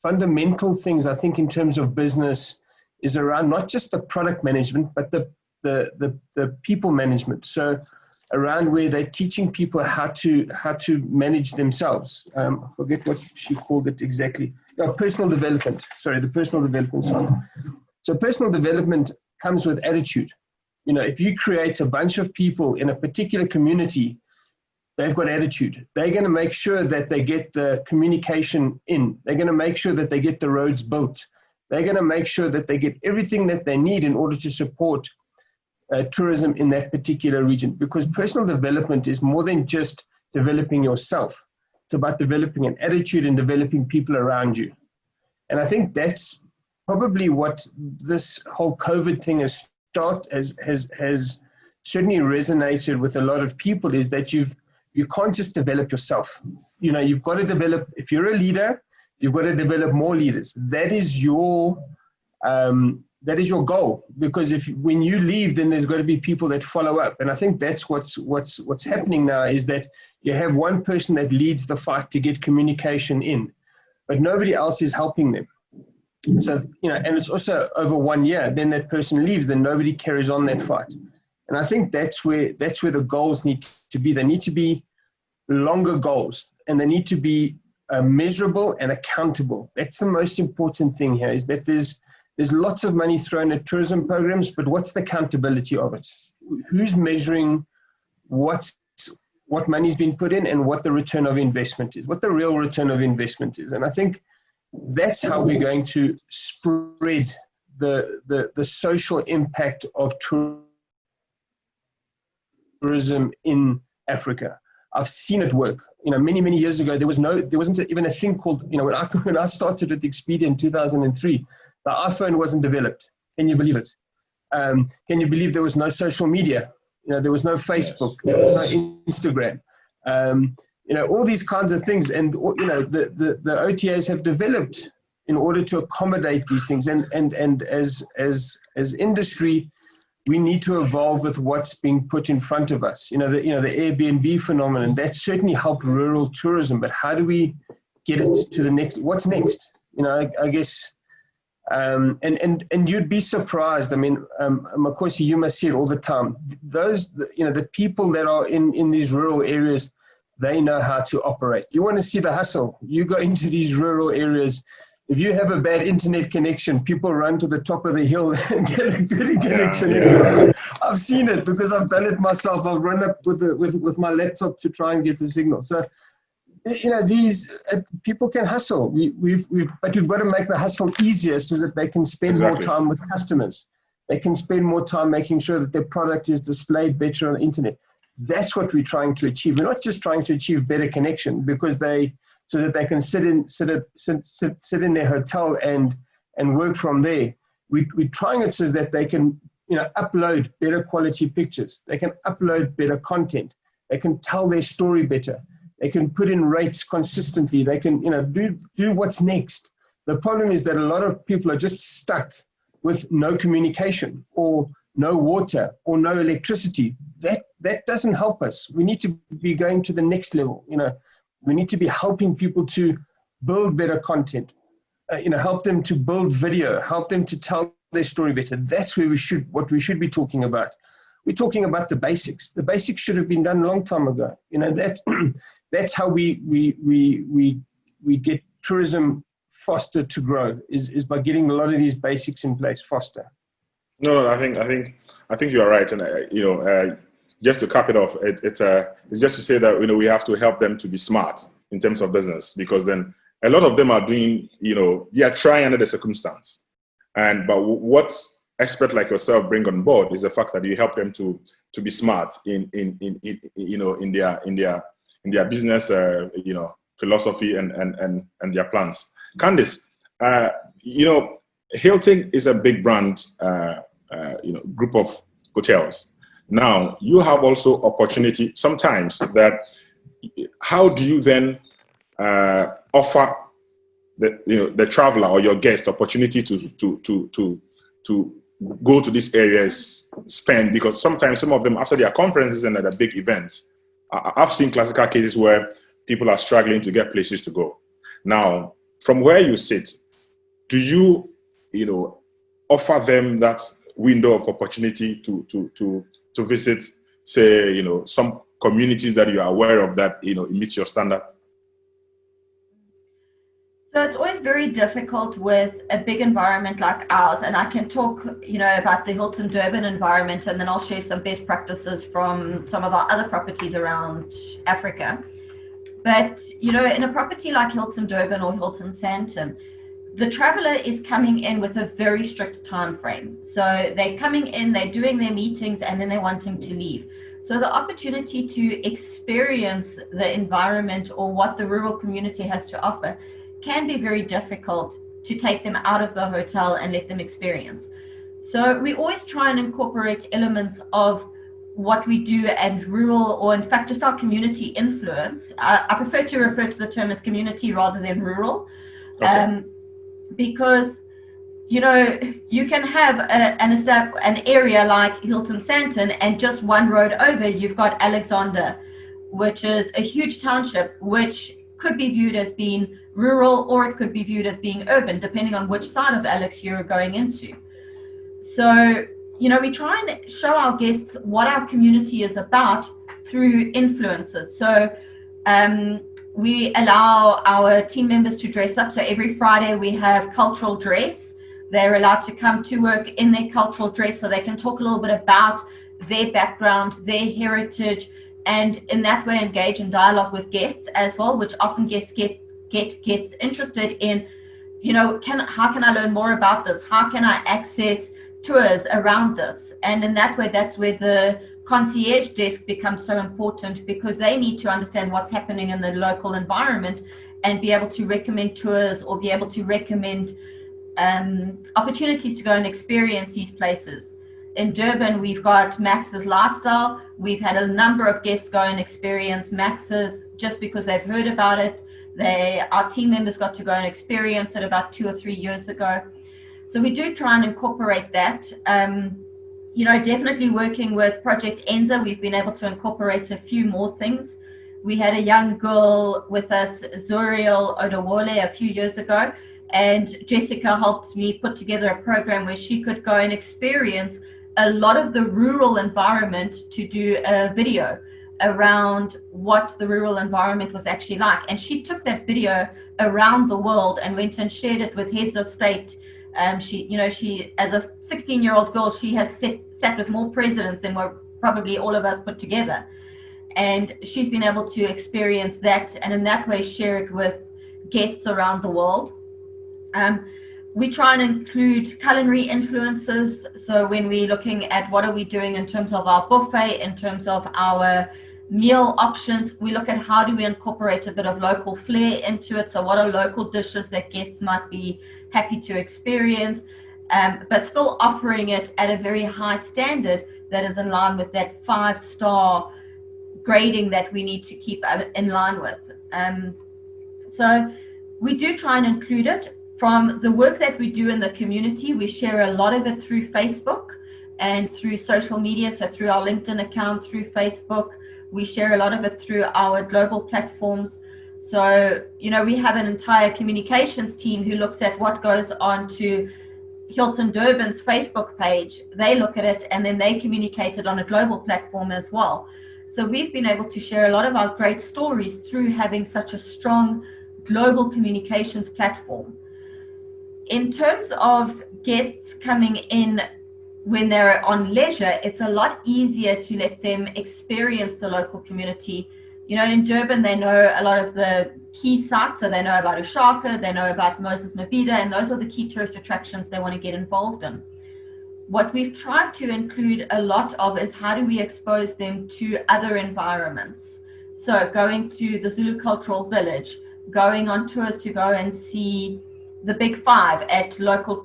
fundamental things, I think, in terms of business is around not just the product management, but the people management. So around where they're teaching people how to manage themselves. I forget what she called it exactly. No, personal development. Sorry, the personal development side. So personal development comes with attitude. You know, if you create a bunch of people in a particular community, they've got attitude. They're going to make sure that they get the communication in. They're going to make sure that they get the roads built. They're going to make sure that they get everything that they need in order to support tourism in that particular region. Because personal development is more than just developing yourself. It's about developing an attitude and developing people around you. And I think that's probably what this whole COVID thing has certainly resonated with a lot of people, is that you can't just develop yourself. You know, you've got to develop, if you're a leader, you've got to develop more leaders. That is your goal, because when you leave, then there's got to be people that follow up. And I think that's what's happening now, is that you have one person that leads the fight to get communication in, but nobody else is helping them. So, you know, and it's also over 1 year, then that person leaves, then nobody carries on that fight. And I think that's where the goals need to be. They need to be longer goals, and they need to be measurable and accountable. That's the most important thing here, is that there's lots of money thrown at tourism programs, but what's the accountability of it? Who's measuring what money's been put in and what the return of investment is, what the real return of investment is? And I think that's how we're going to spread the social impact of tourism in Africa. I've seen it work. You know, many years ago, there wasn't even a thing called, you know, when I started with Expedia in 2003, the iPhone wasn't developed. Can you believe it? Can you believe there was no social media? You know, there was no Facebook, there was no Instagram. You know, all these kinds of things, and you know, the OTAs have developed in order to accommodate these things. And as industry, we need to evolve with what's being put in front of us. You know, the Airbnb phenomenon, that certainly helped rural tourism, but how do we get it to the next? What's next? You know, I guess. And you'd be surprised. I mean, of course, you must see it all the time. The people that are in these rural areas, they know how to operate. You want to see the hustle, you go into these rural areas. If you have a bad internet connection, people run to the top of the hill and get a good connection. Yeah. I've seen it because I've done it myself. I've run up with my laptop to try and get the signal. So, you know, these people can hustle. But we've got to make the hustle easier so that they can spend more time with customers. They can spend more time making sure that their product is displayed better on the internet. That's what we're trying to achieve. We're not just trying to achieve better connection so that they can sit in their hotel and work from there. We're trying it so that they can, you know, upload better quality pictures. They can upload better content. They can tell their story better. They can put in rates consistently. They can, you know, do what's next. The problem is that a lot of people are just stuck with no communication or no water or no electricity. That doesn't help us. We need to be going to the next level. You know, we need to be helping people to build better content. You know, help them to build video, help them to tell their story better. That's where what we should be talking about. We're talking about the basics. The basics should have been done a long time ago. You know, that's how we get tourism faster to grow, is by getting a lot of these basics in place faster. No, I think you are right, and just to cap it off, it's just to say that, you know, we have to help them to be smart in terms of business, because then a lot of them are doing, you know, they are trying under the circumstance, but what experts like yourself bring on board is the fact that you help them to be smart in their business, you know, philosophy and their plans. Candice, you know, Hilton is a big brand, you know, group of hotels. Now, you have also opportunity sometimes that, how do you then offer the traveler or your guest opportunity to go to these areas, spend, because sometimes some of them, after their conferences and at a big event, I've seen classical cases where people are struggling to get places to go. Now, from where you sit, do you know, offer them that window of opportunity to visit, say, you know, some communities that you are aware of that, you know, it meets your standard? So it's always very difficult with a big environment like ours, and I can talk, about the Hilton Durban environment, and then I'll share some best practices from some of our other properties around Africa. But, in a property like Hilton Durban or Hilton Sandton, the traveler is coming in with a very strict time frame. So they're coming in, they're doing their meetings, and then they're wanting to leave. So the opportunity to experience the environment or what the rural community has to offer can be very difficult to take them out of the hotel and let them experience. So we always try and incorporate elements of what we do and rural, or in fact just our community influence. I prefer to refer to the term as community rather than rural. Okay. Because you can have an area like Hilton Sandton, and just one road over you've got Alexander, which is a huge township, which could be viewed as being rural, or it could be viewed as being urban, depending on which side of Alex you're going into. So, we try and show our guests what our community is about through influences. So we allow our team members to dress up. So every Friday we have cultural dress. They're allowed to come to work in their cultural dress so they can talk a little bit about their background, their heritage, and in that way engage in dialogue with guests as well, which often guests get guests interested in, how can I learn more about this? How can I access tours around this? And in that way, that's where the concierge desk becomes so important, because they need to understand what's happening in the local environment and be able to recommend tours or be able to recommend opportunities to go and experience these places. In Durban, we've got Max's Lifestyle. We've had a number of guests go and experience Max's just because they've heard about it. Our team members got to go and experience it about 2 or 3 years ago. So we do try and incorporate that. Definitely working with Project ENZA, we've been able to incorporate a few more things. We had a young girl with us, Zuriel Odawole, a few years ago, and Jessica helped me put together a program where she could go and experience a lot of the rural environment, to do a video around what the rural environment was actually like. And she took that video around the world and went and shared it with heads of state. She, as a 16-year-old girl, she has sat with more presidents than were probably all of us put together. And she's been able to experience that, and in that way share it with guests around the world. We try and include culinary influences. So when we're looking at what are we doing in terms of our buffet, in terms of our meal options, we look at how do we incorporate a bit of local flair into it. So what are local dishes that guests might be happy to experience, but still offering it at a very high standard that is in line with that 5-star grading that we need to keep in line with. So we do try and include it. From the work that we do in the community, we share a lot of it through Facebook and through social media. So through our LinkedIn account, through Facebook, we share a lot of it through our global platforms. So, we have an entire communications team who looks at what goes on to Hilton Durban's Facebook page. They look at it and then they communicate it on a global platform as well. So we've been able to share a lot of our great stories through having such a strong global communications platform. In terms of guests coming in when they're on leisure, it's a lot easier to let them experience the local community. In Durban, they know a lot of the key sites, so they know about Ushaka, they know about Moses Mabhida, and those are the key tourist attractions they want to get involved in. What we've tried to include a lot of is how do we expose them to other environments. So going to the Zulu Cultural Village, going on tours to go and see the Big Five at local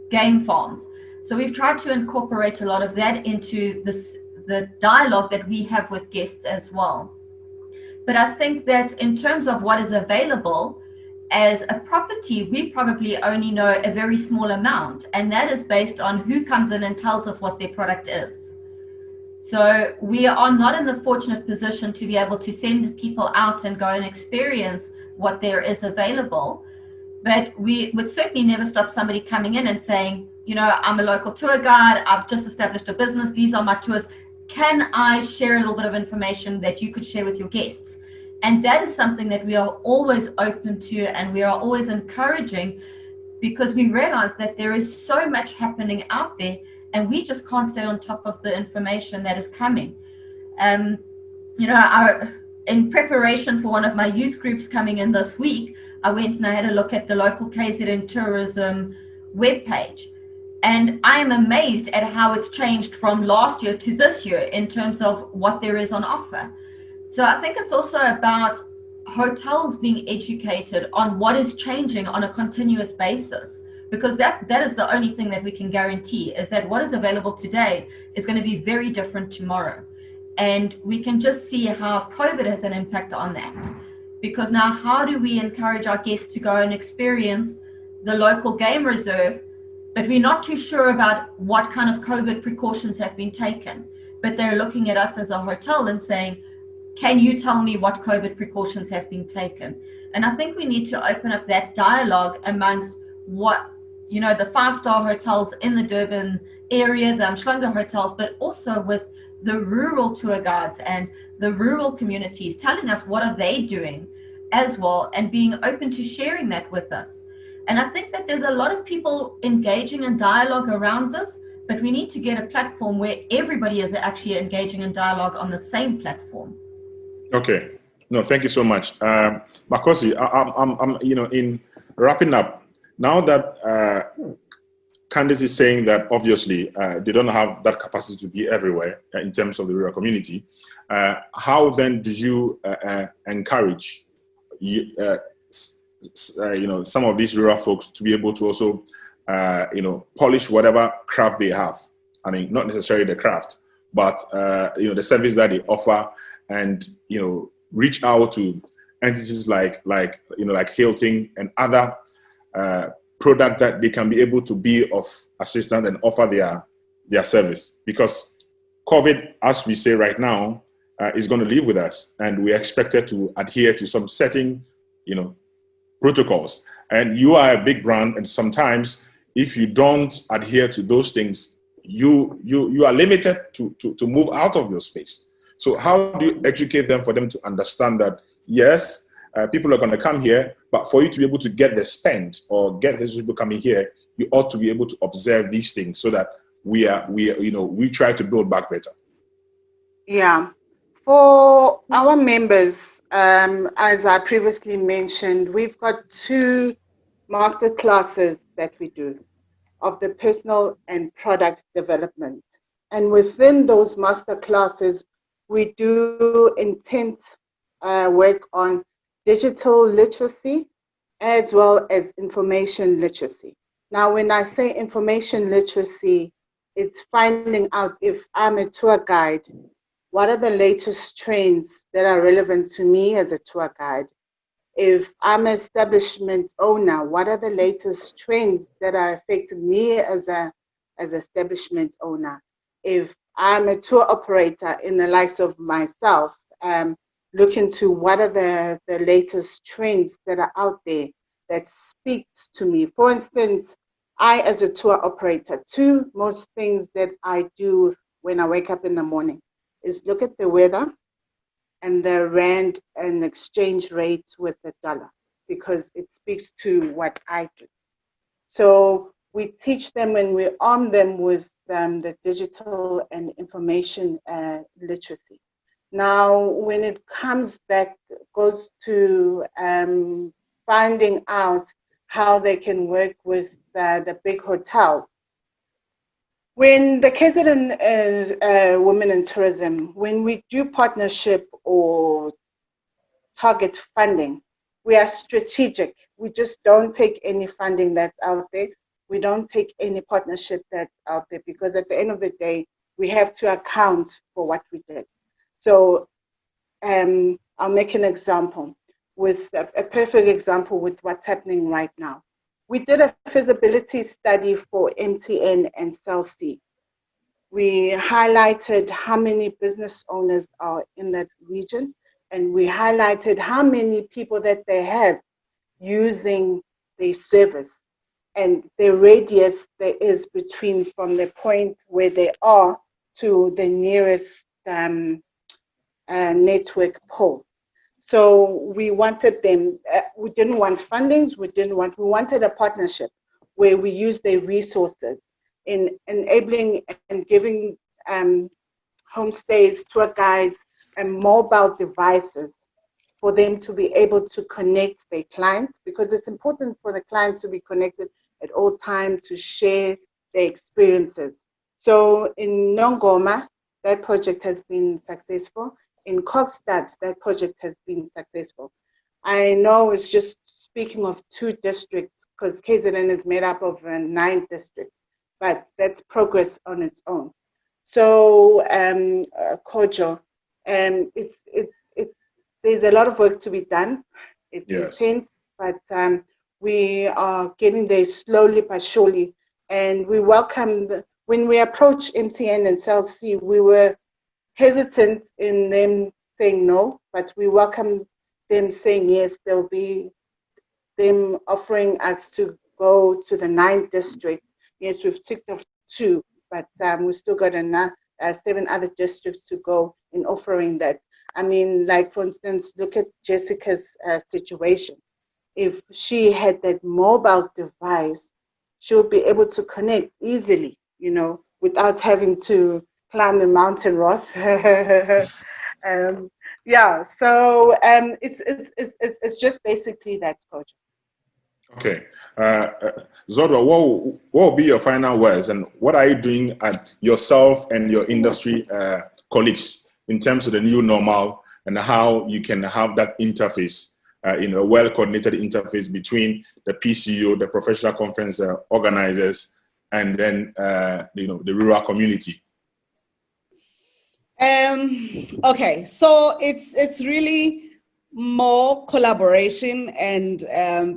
game farms. So we've tried to incorporate a lot of that into the dialogue that we have with guests as well. But I think that in terms of what is available as a property, we probably only know a very small amount, and that is based on who comes in and tells us what their product is. So we are not in the fortunate position to be able to send people out and go and experience what there is available. But we would certainly never stop somebody coming in and saying, I'm a local tour guide, I've just established a business, these are my tours. Can I share a little bit of information that you could share with your guests? And that is something that we are always open to and we are always encouraging, because we realize that there is so much happening out there and we just can't stay on top of the information that is coming. In preparation for one of my youth groups coming in this week, I went and I had a look at the local KZN tourism webpage. And I am amazed at how it's changed from last year to this year in terms of what there is on offer. So I think it's also about hotels being educated on what is changing on a continuous basis, because that is the only thing that we can guarantee, is that what is available today is going to be very different tomorrow. And we can just see how COVID has an impact on that. Because now, how do we encourage our guests to go and experience the local game reserve, but we're not too sure about what kind of COVID precautions have been taken? But they're looking at us as a hotel and saying, can you tell me what COVID precautions have been taken? And I think we need to open up that dialogue amongst the 5-star hotels in the Durban area, the Umhlanga hotels, but also with the rural tour guides and the rural communities, telling us what are they doing as well, and being open to sharing that with us. And I think that there's a lot of people engaging in dialogue around this, but we need to get a platform where everybody is actually engaging in dialogue on the same platform. Okay. No, thank you so much. Makosi, I'm in wrapping up, now that Candice is saying that obviously they don't have that capacity to be everywhere in terms of the rural community, how then did you encourage some of these rural folks to be able to also polish whatever craft they have? I mean, not necessarily the craft, but the service that they offer, and reach out to entities like Hilton and other product that they can be able to be of assistance and offer their service. Because COVID, as we say right now, is going to live with us, and we're expected to adhere to some certain protocols. And you are a big brand, and sometimes if you don't adhere to those things, you are limited to move out of your space. So how do you educate them for them to understand that, yes, people are going to come here, but for you to be able to get the spend or get these people coming here, you ought to be able to observe these things so that we try to build back better. Yeah. For our members, as I previously mentioned, we've got 2 master classes that we do of the personal and product development. And within those master classes, we do intense work on digital literacy as well as information literacy. Now, when I say information literacy, it's finding out, if I'm a tour guide, what are the latest trends that are relevant to me as a tour guide? If I'm an establishment owner, what are the latest trends that are affecting me as establishment owner? If I'm a tour operator in the likes of myself, look into what are the latest trends that are out there that speaks to me. For instance, I, as a tour operator, 2 most things that I do when I wake up in the morning is look at the weather and the rand and exchange rates with the dollar, because it speaks to what I do. So we teach them and we arm them with the digital and information literacy. Now, when it goes to finding out how they can work with the big hotels. When the KZN Women in Tourism, when we do partnership or target funding, we are strategic. We just don't take any funding that's out there. We don't take any partnership that's out there, because at the end of the day, we have to account for what we did. So I'll make an example, with a perfect example with what's happening right now. We did a feasibility study for MTN and Cell C. We highlighted how many business owners are in that region, and we highlighted how many people that they have using their service, and the radius there is between from the point where they are to the nearest network pole. So we wanted them, we didn't want fundings, we wanted a partnership where we use their resources in enabling and giving homestays, tour guides, and mobile devices for them to be able to connect their clients, because it's important for the clients to be connected at all times to share their experiences. So in Nongoma, that project has been successful. In Kokstad, that project has been successful. I know it's just speaking of 2 districts, because KZN is made up of 9 districts, but that's progress on its own. So Kojo, there's a lot of work to be done. It's intense, but we are getting there slowly but surely. And we welcome, when we approached MTN and Cell C, we were hesitant in them saying no, but we welcome them saying yes. There'll be them offering us to go to the 9th district. Yes, we've ticked off 2, but we still got another 7 other districts to go in offering that. I mean, like, for instance, look at Jessica's situation. If she had that mobile device, she would be able to connect easily, you know, without having to climb the mountain, Ross. Yeah, so it's just basically that, Coach. Okay. Zodwa, what will be your final words, and what are you doing at yourself and your industry colleagues in terms of the new normal and how you can have that interface, in a well-coordinated interface between the PCO, the professional conference organizers, and then the rural community? Okay, so it's really more collaboration and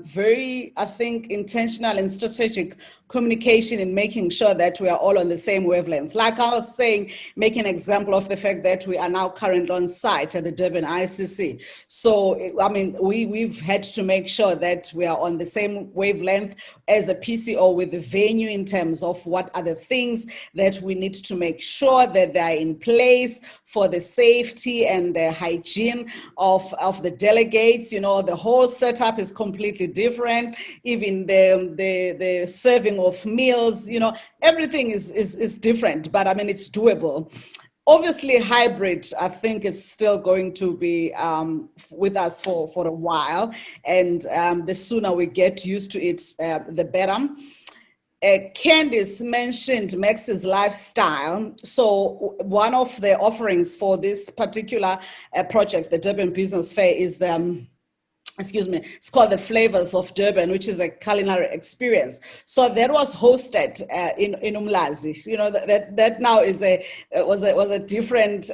very, I think, intentional and strategic communication in making sure that we are all on the same wavelength. Like I was saying, make an example of the fact that we are now currently on site at the Durban ICC. So, I mean, we've had to make sure that we are on the same wavelength as a PCO with the venue in terms of what are the things that we need to make sure that they are in place for the safety and the hygiene of the delegates. You know, the whole setup is completely different. Even the serving of meals, you know, everything is different, but I mean, it's doable. Obviously, hybrid, I think, is still going to be with us for a while, and the sooner we get used to it, the better. Candice mentioned Max's lifestyle. So one of the offerings for this particular project, the Durban Business Fair, is it's called the Flavors of Durban, which is a culinary experience. So that was hosted in Umlazi. You know, that now was a different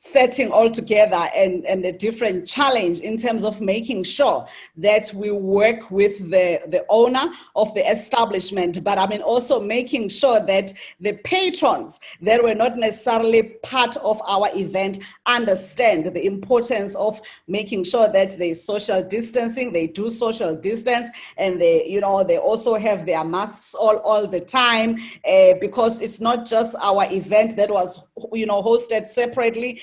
setting altogether, and a different challenge in terms of making sure that we work with the owner of the establishment, but I mean also making sure that the patrons that were not necessarily part of our event understand the importance of making sure that there's social distancing, they do social distance, and they also have their masks all the time, because it's not just our event that was hosted separately,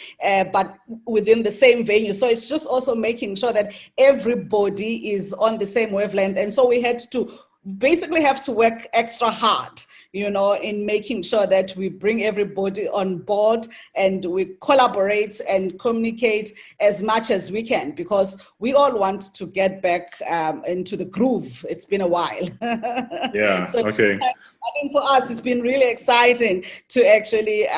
but within the same venue. So it's just also making sure that everybody is on the same wavelength. And so we had to basically have to work extra hard, in making sure that we bring everybody on board and we collaborate and communicate as much as we can, because we all want to get back into the groove. It's been a while. Yeah, so okay. I think for us, it's been really exciting to actually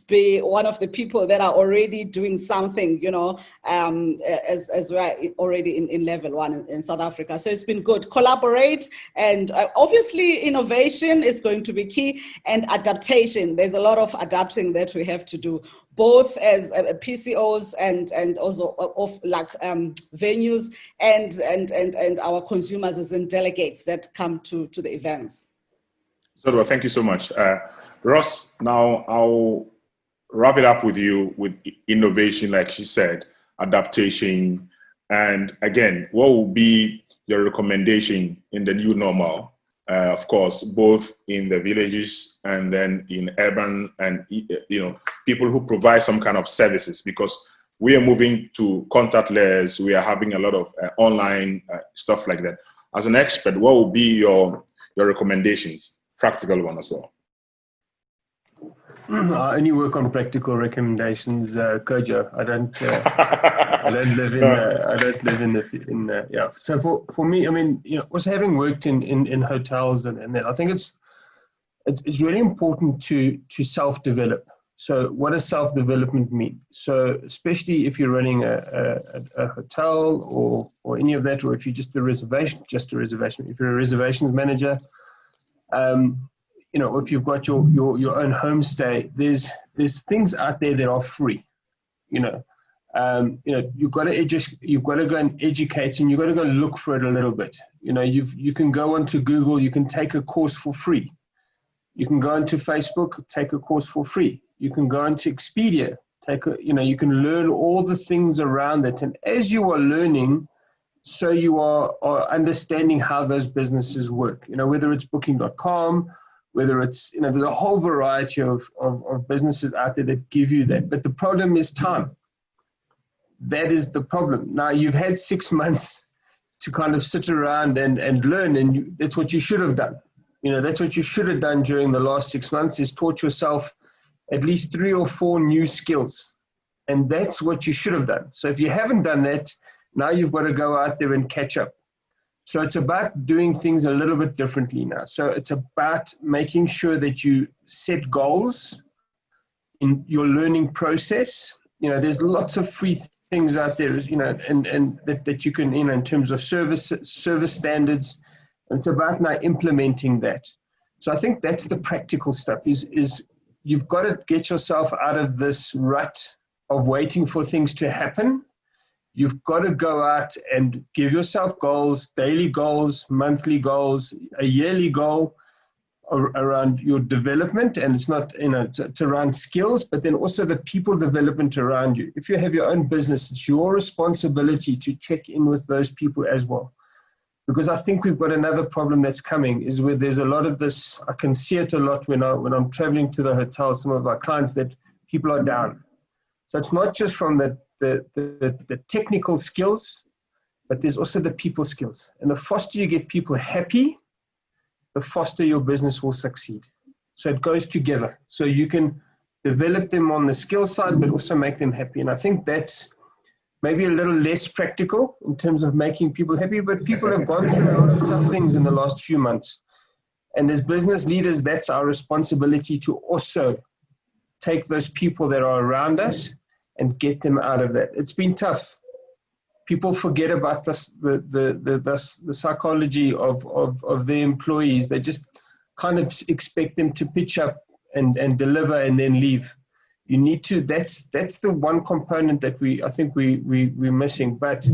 be one of the people that are already doing something, as we are already in level 1 in South Africa. So it's been good. Collaborate, and obviously innovation is going to be key, and adaptation. There's a lot of adapting that we have to do, both as PCOs and also of venues and our consumers as in delegates that come to the events. So, thank you so much. Ross, now I'll wrap it up with you with innovation, like she said, adaptation, and again, what will be your recommendation in the new normal? Of course, both in the villages and then in urban and, people who provide some kind of services, because we are moving to contactless. We are having a lot of online stuff like that. As an expert, what would be your recommendations? Practical one as well. I only work on practical recommendations, Kojo. I don't live in yeah. So for me, I mean, also having worked in hotels and that, I think it's really important to self-develop. So what does self-development mean? So especially if you're running a hotel or any of that, or if you're just a reservation, if you're a reservations manager, if you've got your own homestay, there's things out there that are free. You've got to go and educate, and you've got to go look for it a little bit. You can go onto Google, you can take a course for free. You can go onto Facebook, take a course for free. You can go onto Expedia, you can learn all the things around it. And as you are learning, so you are understanding how those businesses work. Whether it's booking.com, whether it's, there's a whole variety of businesses out there that give you that. But the problem is time. That is the problem. Now, you've had 6 months to kind of sit around and learn, and that's what you should have done. That's what you should have done during the last 6 months, is taught yourself at least 3 or 4 new skills. And that's what you should have done. So if you haven't done that, now you've got to go out there and catch up. So it's about doing things a little bit differently now. So it's about making sure that you set goals in your learning process. There's lots of free things out there, and that you can, in terms of service standards. And it's about now implementing that. So I think that's the practical stuff, is you've got to get yourself out of this rut of waiting for things to happen. You've got to go out and give yourself goals, daily goals, monthly goals, a yearly goal around your development. And it's not, it's around skills, but then also the people development around you. If you have your own business, it's your responsibility to check in with those people as well. Because I think we've got another problem that's coming, is where there's a lot of this. I can see it a lot when I'm traveling to the hotels, some of our clients, that people are down. So it's not just from the technical skills, but there's also the people skills. And the faster you get people happy, the faster your business will succeed. So it goes together. So you can develop them on the skill side, but also make them happy. And I think that's maybe a little less practical in terms of making people happy, but people have gone through a lot of tough things in the last few months. And as business leaders, that's our responsibility, to also take those people that are around us and get them out of that. It's been tough. People forget about this, the psychology of their employees. They just kind of expect them to pitch up and deliver and then leave. You need to, that's the one component that I think we're missing. But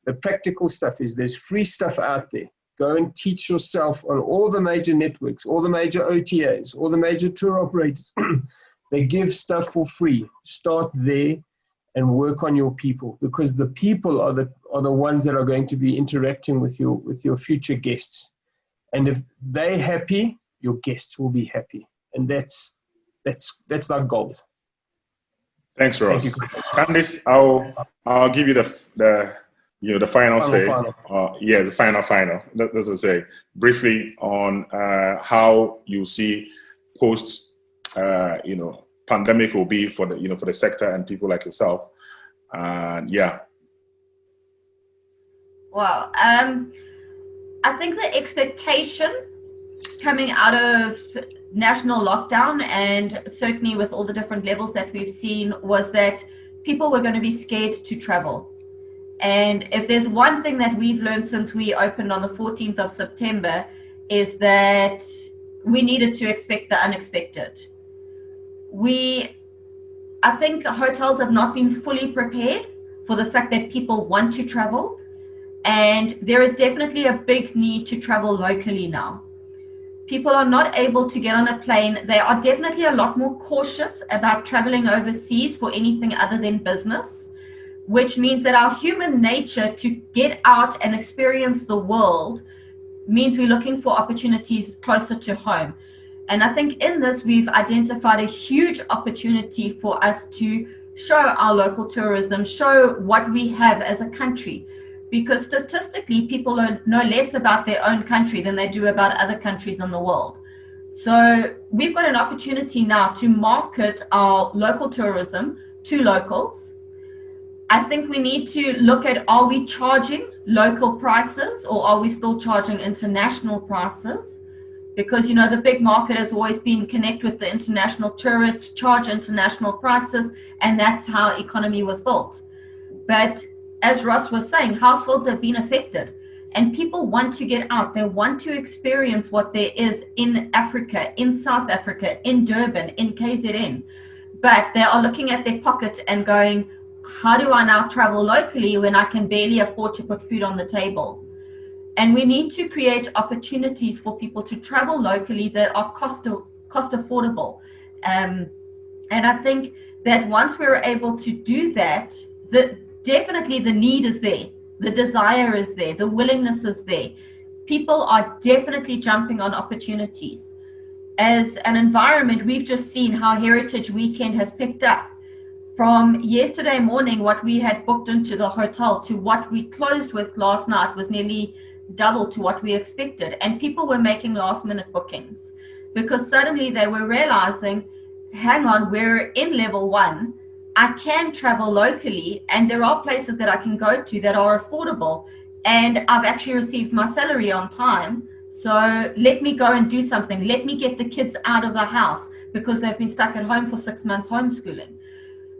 the practical stuff is, there's free stuff out there. Go and teach yourself on all the major networks, all the major OTAs, all the major tour operators. They give stuff for free. Start there and work on your people, because the people are the ones that are going to be interacting with your future guests. And if they're happy, your guests will be happy. And that's our goal. Thanks, Ross. Thank you. Candice, I'll give you the final say. The final. Let's say briefly on how you see post pandemic will be for the sector and people like yourself. Wow. I think the expectation coming out of national lockdown, and certainly with all the different levels that we've seen, was that people were going to be scared to travel. And if there's one thing that we've learned since we opened on the 14th of September, is that we needed to expect the unexpected. I think hotels have not been fully prepared for the fact that people want to travel, and there is definitely a big need to travel locally now. People are not able to get on a plane. They are definitely a lot more cautious about traveling overseas for anything other than business, which means that our human nature to get out and experience the world means we're looking for opportunities closer to home. And I think in this, we've identified a huge opportunity for us to show our local tourism, show what we have as a country. Because statistically, people know less about their own country than they do about other countries in the world. So we've got an opportunity now to market our local tourism to locals. I think we need to look at, are we charging local prices or are we still charging international prices? Because, you know, the big market has always been connect with the international tourist, charge international prices, and that's how economy was built. But as Ross was saying, households have been affected and people want to get out. They want to experience what there is in Africa, in South Africa, in Durban, in KZN. But they are looking at their pocket and going, how do I now travel locally when I can barely afford to put food on the table? And we need to create opportunities for people to travel locally that are cost affordable. And I think that once we're able to do that, definitely the need is there, the desire is there, the willingness is there. People are definitely jumping on opportunities. As an environment, we've just seen how Heritage Weekend has picked up. From yesterday morning, what we had booked into the hotel to what we closed with last night was nearly double to what we expected. And people were making last minute bookings because suddenly they were realizing, hang on, we're in level 1. I can travel locally and there are places that I can go to that are affordable. And I've actually received my salary on time. So let me go and do something. Let me get the kids out of the house because they've been stuck at home for 6 months homeschooling.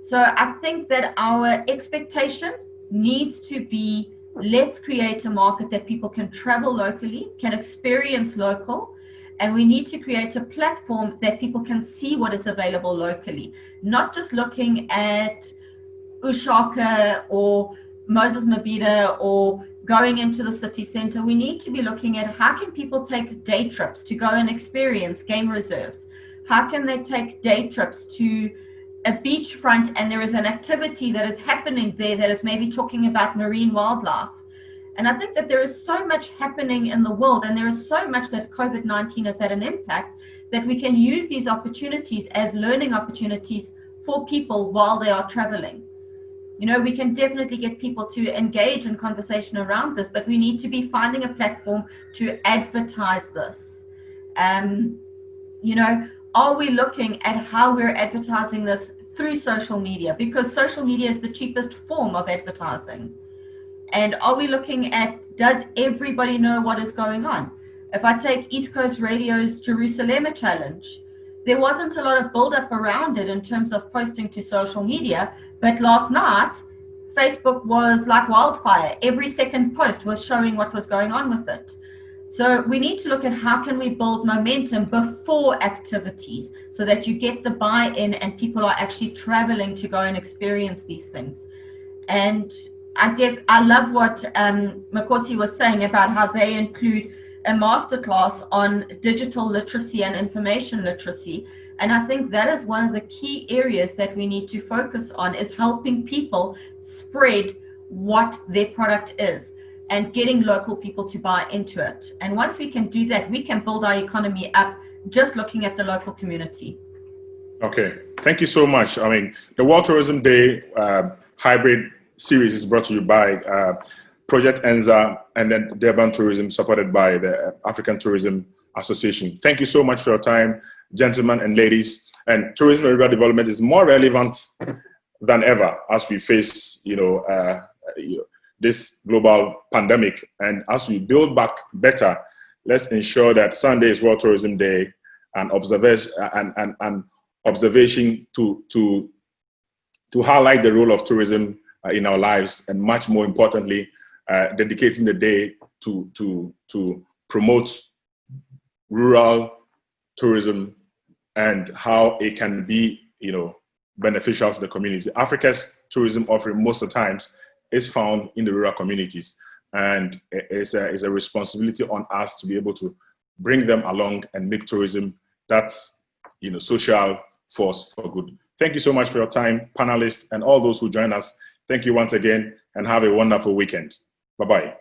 So I think that our expectation needs to be, let's create a market that people can travel locally, can experience local, and we need to create a platform that people can see what is available locally, not just looking at Ushaka or Moses Mabhida or going into the city center. We need to be looking at how can people take day trips to go and experience game reserves? How can they take day trips to a beachfront and there is an activity that is happening there that is maybe talking about marine wildlife? And I think that there is so much happening in the world and there is so much that COVID-19 has had an impact that we can use these opportunities as learning opportunities for people while they are traveling. You know, we can definitely get people to engage in conversation around this, but we need to be finding a platform to advertise this. You know, are we looking at how we're advertising this through social media? Because social media is the cheapest form of advertising. And are we looking at, does everybody know what is going on? If I take East Coast Radio's Jerusalem Challenge, there wasn't a lot of build-up around it in terms of posting to social media, but last night, Facebook was like wildfire. Every second post was showing what was going on with it. So we need to look at how can we build momentum before activities so that you get the buy-in and people are actually traveling to go and experience these things. And I love what Makosi was saying about how they include a masterclass on digital literacy and information literacy. And I think that is one of the key areas that we need to focus on, is helping people spread what their product is and getting local people to buy into it. And once we can do that, we can build our economy up just looking at the local community. Okay, thank you so much. I mean, the World Tourism Day hybrid series is brought to you by Project ENZA and then Durban Tourism, supported by the African Tourism Association. Thank you so much for your time, gentlemen and ladies. And tourism and rural development is more relevant than ever as we face, this global pandemic. And as we build back better, let's ensure that Sunday is World Tourism Day and observation to highlight the role of tourism in our lives, and much more importantly, dedicating the day to promote rural tourism and how it can be, beneficial to the community. Africa's tourism offering most of the times is found in the rural communities, and it's a responsibility on us to be able to bring them along and make tourism that's social force for good. Thank you so much for your time, panelists, and all those who join us. Thank you once again, and have a wonderful weekend. Bye-bye.